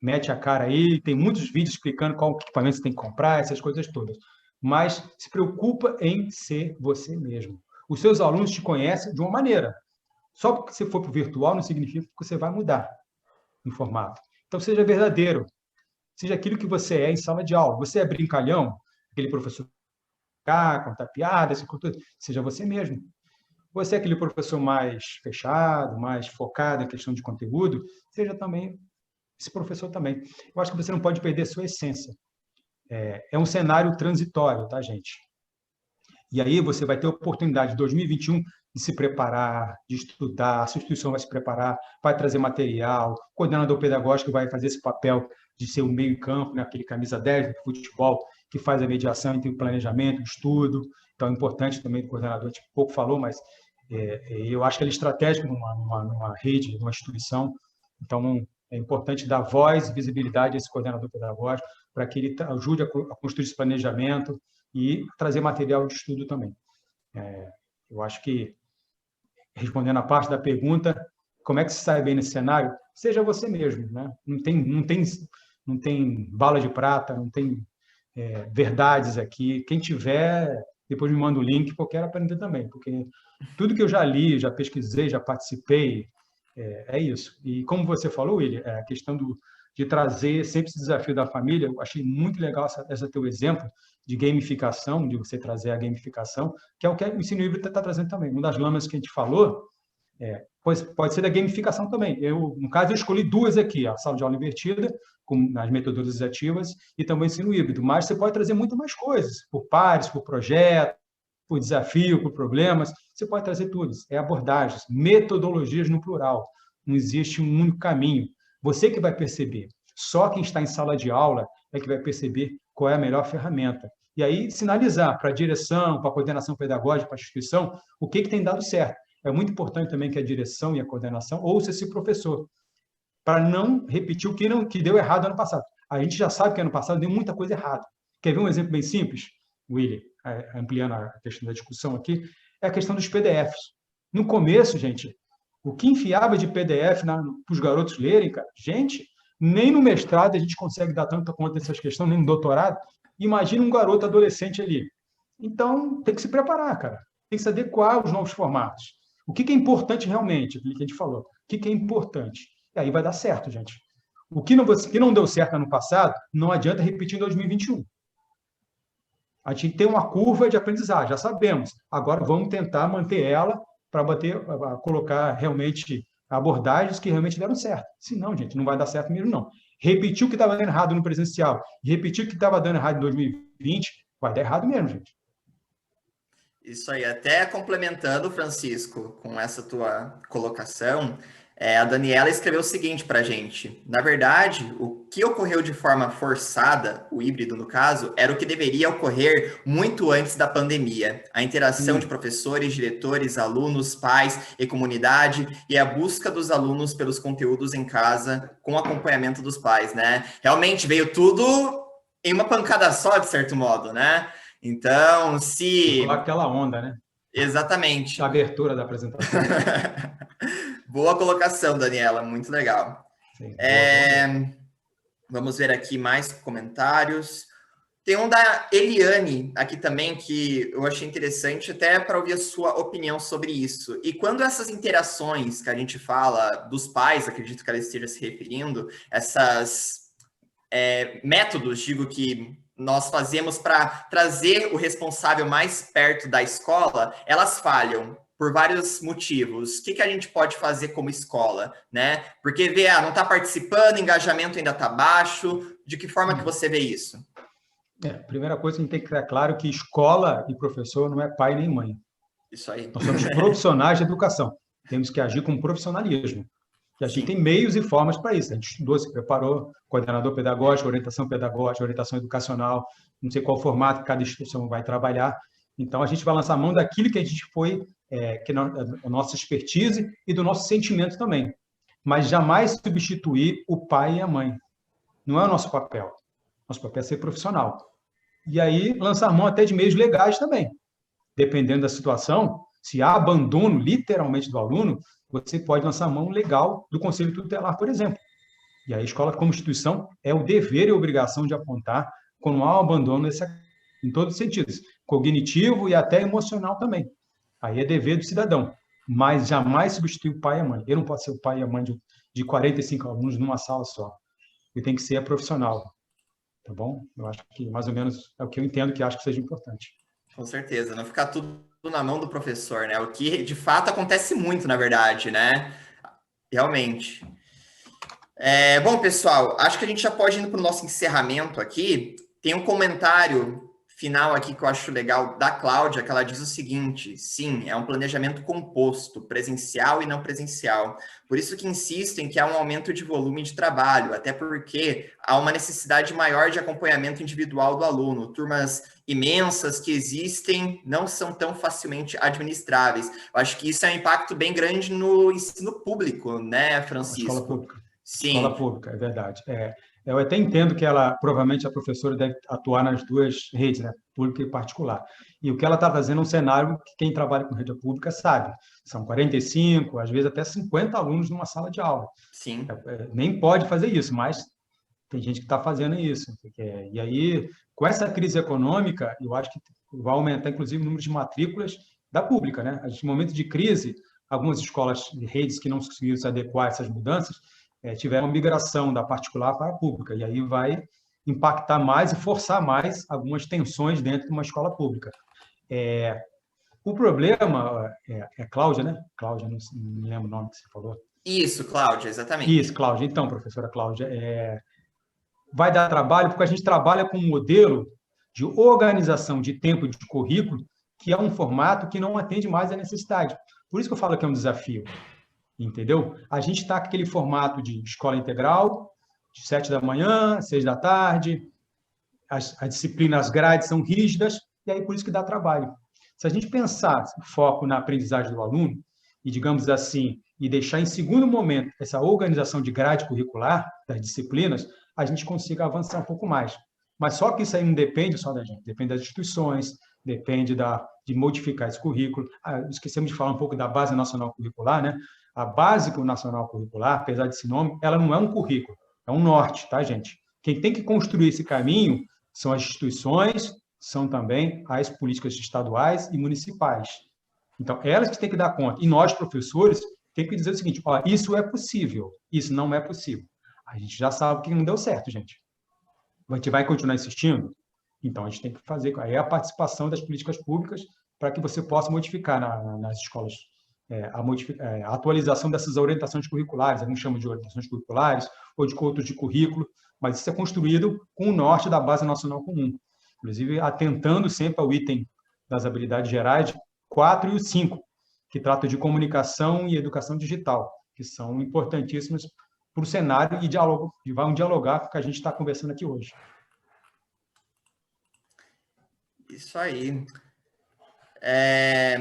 B: Mete a cara aí, tem muitos vídeos explicando qual equipamento você tem que comprar, essas coisas todas. Mas se preocupa em ser você mesmo. Os seus alunos te conhecem de uma maneira. Só porque você for para o virtual não significa que você vai mudar no formato. Então, seja verdadeiro. Seja aquilo que você é em sala de aula. Você é brincalhão, aquele professor conta piada, seja você mesmo. Você é aquele professor mais fechado, mais focado em questão de conteúdo, seja também esse professor também. Eu acho que você não pode perder sua essência. É um cenário transitório, tá, gente? E aí você vai ter a oportunidade, em 2021, de se preparar, de estudar, a sua instituição vai se preparar, vai trazer material, o coordenador pedagógico vai fazer esse papel de ser o meio-campo, né, aquele camisa 10 do futebol, que faz a mediação entre o planejamento, o estudo. Então, é importante também o coordenador, a gente pouco falou, mas eu acho que ele é estratégico numa rede, numa instituição. Então, é importante dar voz e visibilidade a esse coordenador pedagógico para que ele ajude a construir esse planejamento e trazer material de estudo também. Eu acho que, respondendo a parte da pergunta, como é que se sai bem nesse cenário? Seja você mesmo, né? Não tem bala de prata, não tem verdades aqui. Quem tiver, depois me manda o link, porque eu quero aprender também, porque tudo que eu já li, já pesquisei, já participei, é isso. E como você falou, William, a questão de trazer sempre esse desafio da família, eu achei muito legal esse teu exemplo de gamificação, de você trazer a gamificação, que é o que o ensino híbrido está trazendo também. Uma das lâminas que a gente falou, pode ser da gamificação também. No caso, eu escolhi duas aqui, a sala de aula invertida, com as metodologias ativas, e também o ensino híbrido. Mas você pode trazer muito mais coisas, por pares, por projeto, por desafio, por problemas. Você pode trazer tudo. É abordagens, metodologias no plural. Não existe um único caminho. Você que vai perceber. Só quem está em sala de aula é que vai perceber qual é a melhor ferramenta. E aí, sinalizar para a direção, para a coordenação pedagógica, para a instituição, o que tem dado certo. É muito importante também que a direção e a coordenação ouça esse professor, para não repetir o que deu errado ano passado. A gente já sabe que ano passado deu muita coisa errada. Quer ver um exemplo bem simples, Willy, ampliando a questão da discussão aqui, é a questão dos PDFs. No começo, gente, o que enfiava de PDF para os garotos lerem, cara, gente, nem no mestrado a gente consegue dar tanta conta dessas questões, nem no doutorado. Imagina um garoto adolescente ali. Então, tem que se preparar, cara. Tem que se adequar aos novos formatos. O que é importante realmente, aquilo que a gente falou, o que é importante? E aí vai dar certo, gente. O que não deu certo ano passado, não adianta repetir em 2021. A gente tem uma curva de aprendizagem, já sabemos. Agora vamos tentar manter ela para colocar realmente abordagens que realmente deram certo. Se não, gente, não vai dar certo mesmo, não. Repetir o que estava dando errado no presencial e repetir o que estava dando errado em 2020, vai dar errado mesmo, gente.
A: Isso aí, até complementando, Francisco, com essa tua colocação, a Daniela escreveu o seguinte para a gente. Na verdade, o que ocorreu de forma forçada, o híbrido no caso, era o que deveria ocorrer muito antes da pandemia. A interação de professores, diretores, alunos, pais e comunidade e a busca dos alunos pelos conteúdos em casa com acompanhamento dos pais, né? Realmente veio tudo em uma pancada só, de certo modo, né? Então, se...
B: Aquela onda, né?
A: Exatamente.
B: A abertura da apresentação.
A: Boa colocação, Daniela. Muito legal.
B: Sim,
A: Vamos ver aqui mais comentários. Tem um da Eliane aqui também, que eu achei interessante, até para ouvir a sua opinião sobre isso. E quando essas interações que a gente fala dos pais, acredito que ela esteja se referindo, essas métodos, digo que nós fazemos para trazer o responsável mais perto da escola, elas falham por vários motivos. O que a gente pode fazer como escola, né? Porque não está participando, engajamento ainda está baixo. De que forma que você vê isso?
B: Primeira coisa, a gente tem que ter claro que escola e professor não é pai nem mãe.
A: Isso aí.
B: Nós somos profissionais de educação. Temos que agir com profissionalismo. E a gente tem meios e formas para isso. A gente estudou, se preparou, coordenador pedagógico, orientação educacional, não sei qual formato que cada instituição vai trabalhar. Então, a gente vai lançar a mão daquilo que a gente foi, que é a nossa expertise e do nosso sentimento também. Mas jamais substituir o pai e a mãe. Não é o nosso papel. Nosso papel é ser profissional. E aí, lançar a mão até de meios legais também. Dependendo da situação, se há abandono, literalmente, do aluno, você pode lançar a mão legal do Conselho Tutelar, por exemplo. E a escola, como instituição, é o dever e a obrigação de apontar quando há um abandono em todos os sentidos, cognitivo e até emocional também. Aí é dever do cidadão, mas jamais substituir o pai e a mãe. Eu não posso ser o pai e a mãe de 45 alunos numa sala só. Eu tenho que ser profissional. Tá bom? Eu acho que mais ou menos é o que eu entendo que acho que seja importante.
A: Com certeza, não ficar tudo na mão do professor, né? O que de fato acontece muito, na verdade, né? Realmente. Bom, pessoal, acho que a gente já pode ir para o nosso encerramento aqui. Tem um comentário final aqui que eu acho legal da Cláudia, que ela diz o seguinte: sim, é um planejamento composto, presencial e não presencial. Por isso que insisto em que há um aumento de volume de trabalho, até porque há uma necessidade maior de acompanhamento individual do aluno. Turmas imensas que existem não são tão facilmente administráveis. Eu acho que isso é um impacto bem grande no ensino público, né,
B: Escola
A: Francisco?
B: pública. Escola
A: Sim,
B: pública, é verdade. Eu até entendo que ela, provavelmente, a professora deve atuar nas duas redes, né? Pública e particular. E o que ela está fazendo é um cenário que quem trabalha com rede pública sabe. São 45, às vezes até 50 alunos numa sala de aula.
A: sim.
B: Nem pode fazer isso, mas tem gente que está fazendo isso. E aí, com essa crise econômica, eu acho que vai aumentar, inclusive, o número de matrículas da pública, né? No momento de crise, algumas escolas de redes que não conseguiram se adequar a essas mudanças tiveram uma migração da particular para a pública. E aí vai impactar mais e forçar mais algumas tensões dentro de uma escola pública. O problema Cláudia, né? Cláudia, não me lembro o nome que você falou.
A: Isso, Cláudia,
B: Isso,
A: exatamente.
B: Cláudia. Então, professora Cláudia, vai dar trabalho porque a gente trabalha com um modelo de organização de tempo de currículo que é um formato que não atende mais à necessidade. Por isso que eu falo que é um desafio, entendeu? A gente está com aquele formato de escola integral, de 7 da manhã, 6 da tarde, as disciplinas, as grades são rígidas, e aí por isso que dá trabalho. Se a gente pensar o foco na aprendizagem do aluno, e digamos assim, e deixar em segundo momento essa organização de grade curricular das disciplinas, a gente consiga avançar um pouco mais. Mas só que isso aí não depende só da gente, depende das instituições, depende de modificar esse currículo. Esquecemos de falar um pouco da Base Nacional Curricular, né? A Base Nacional Curricular, apesar desse nome, ela não é um currículo, é um norte, tá, gente? Quem tem que construir esse caminho são as instituições, são também as políticas estaduais e municipais. Então, elas que têm que dar conta. E nós, professores, temos que dizer o seguinte: ó, isso é possível, isso não é possível. A gente já sabe que não deu certo, gente. A gente vai continuar insistindo? Então, a gente tem que fazer aí a participação das políticas públicas para que você possa modificar nas escolas a atualização dessas orientações curriculares, alguns chamam de orientações curriculares ou de contos de currículo, mas isso é construído com o norte da Base Nacional Comum, inclusive atentando sempre ao item das habilidades gerais 4 e o 5, que tratam de comunicação e educação digital, que são importantíssimos para o cenário e vão dialogar com o que a gente está conversando aqui hoje.
A: Isso aí.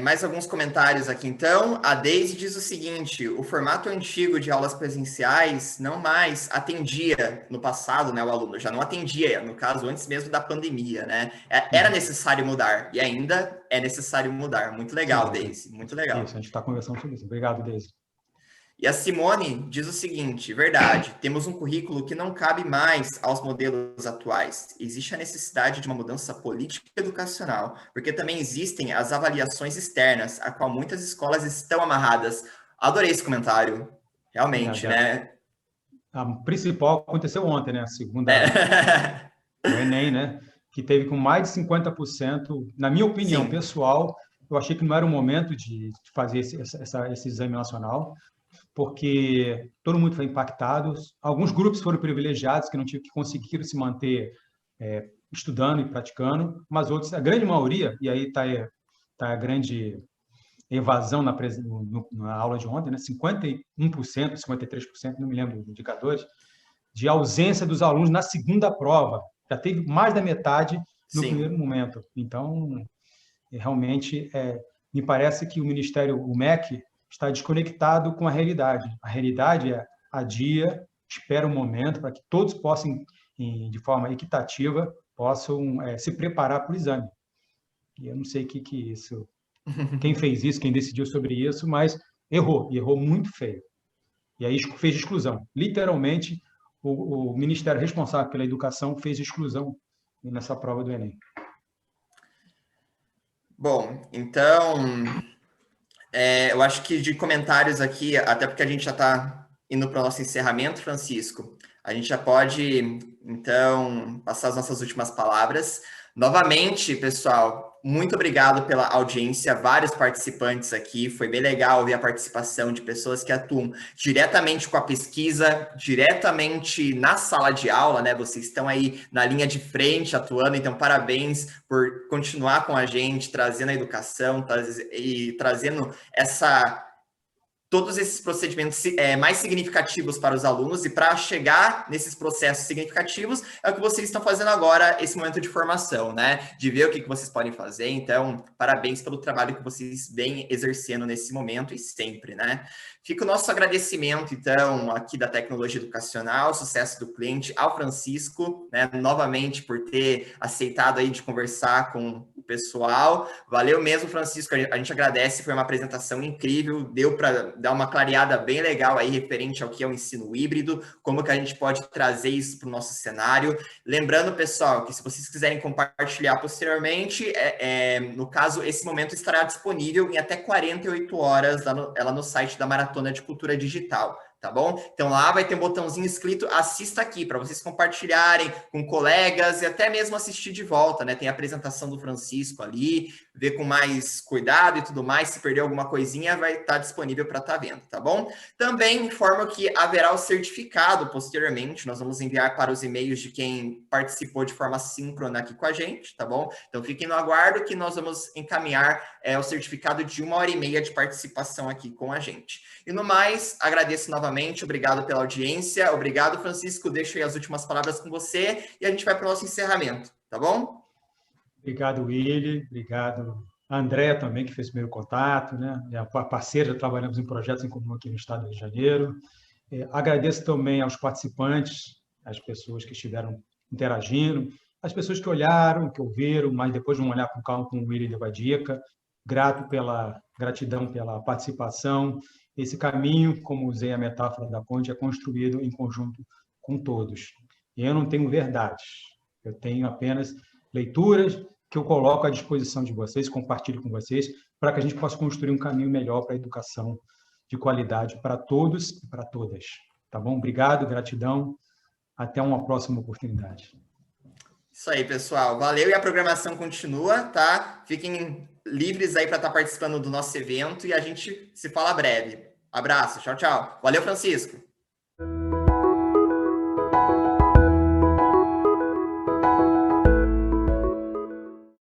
A: Mais alguns comentários aqui, então. A Deise diz o seguinte: o formato antigo de aulas presenciais não mais atendia no passado, né? O aluno já não atendia, no caso, antes mesmo da pandemia, né? Era necessário mudar, e ainda é necessário mudar. Muito legal, Deise, muito legal.
B: Isso, a gente está conversando sobre isso. Obrigado, Deise.
A: E a Simone diz o seguinte: verdade, temos um currículo que não cabe mais aos modelos atuais. Existe a necessidade de uma mudança política e educacional, porque também existem as avaliações externas, a qual muitas escolas estão amarradas. Adorei esse comentário, realmente, né?
B: A principal aconteceu ontem, né? A segunda,
A: É.
B: o Enem, né? Que teve com mais de 50%. Na minha opinião
A: Sim,
B: pessoal, eu achei que não era o momento de fazer esse exame nacional, porque todo mundo foi impactado. Alguns grupos foram privilegiados, que conseguiram se manter estudando e praticando, mas outros, a grande maioria, e aí está a grande evasão na aula de ontem, né? 51%, 53%, não me lembro dos indicadores, de ausência dos alunos na segunda prova. Já teve mais da metade no
A: sim.
B: primeiro momento. Então, realmente, me parece que o Ministério, o MEC, está desconectado com a realidade. A realidade é adia, espera um momento para que todos possam, de forma equitativa, possam se preparar para o exame. E eu não sei quem fez isso, quem decidiu sobre isso, mas errou muito feio. E aí fez exclusão. Literalmente, o Ministério responsável pela educação fez exclusão nessa prova do Enem.
A: Bom, então, eu acho que de comentários aqui, até porque a gente já está indo para o nosso encerramento, Francisco, a gente já pode, então, passar as nossas últimas palavras. Novamente, pessoal, muito obrigado pela audiência, vários participantes aqui, foi bem legal ouvir a participação de pessoas que atuam diretamente com a pesquisa, diretamente na sala de aula, né? Vocês estão aí na linha de frente atuando, então parabéns por continuar com a gente, trazendo a educação e trazendo todos esses procedimentos mais significativos para os alunos, e para chegar nesses processos significativos é o que vocês estão fazendo agora, esse momento de formação, né? De ver o que vocês podem fazer. Então, parabéns pelo trabalho que vocês vêm exercendo nesse momento e sempre, né? Fica o nosso agradecimento, então, aqui da Tecnologia Educacional, sucesso do cliente, ao Francisco, né? Novamente, por ter aceitado aí de conversar com o pessoal. Valeu mesmo, Francisco, a gente agradece, foi uma apresentação incrível, deu para dar uma clareada bem legal aí referente ao que é o ensino híbrido, como que a gente pode trazer isso para o nosso cenário. Lembrando, pessoal, que se vocês quiserem compartilhar posteriormente, no caso, esse momento estará disponível em até 48 horas lá no site da Maratona de Cultura Digital. Tá bom? Então lá vai ter um botãozinho escrito assista aqui, para vocês compartilharem com colegas e até mesmo assistir de volta, né? Tem a apresentação do Francisco ali, ver com mais cuidado e tudo mais, se perder alguma coisinha vai estar disponível para estar vendo, tá bom? Também informo que haverá o certificado posteriormente, nós vamos enviar para os e-mails de quem participou de forma síncrona aqui com a gente, tá bom? Então fiquem no aguardo que nós vamos encaminhar o certificado de 1h30 de participação aqui com a gente. E no mais, agradeço novamente, obrigado pela audiência, obrigado, Francisco, deixo aí as últimas palavras com você e a gente vai para o nosso encerramento, tá bom?
B: Obrigado, Willy, obrigado a André também, que fez o primeiro contato, né? A parceira, já trabalhamos em projetos em comum aqui no estado do Rio de Janeiro. Agradeço também aos participantes, às pessoas que estiveram interagindo, as pessoas que olharam, que ouviram, mas depois vão olhar com calma, como o Willy deu a dica. Gratidão pela participação. Esse caminho, como usei a metáfora da ponte, é construído em conjunto com todos. E eu não tenho verdades, eu tenho apenas leituras que eu coloco à disposição de vocês, compartilho com vocês, para que a gente possa construir um caminho melhor para a educação de qualidade para todos e para todas. Tá bom? Obrigado, gratidão. Até uma próxima oportunidade.
A: Isso aí, pessoal. Valeu e a programação continua, tá? Fiquem livres aí para estar participando do nosso evento e a gente se fala breve. Abraço, tchau, tchau. Valeu, Francisco.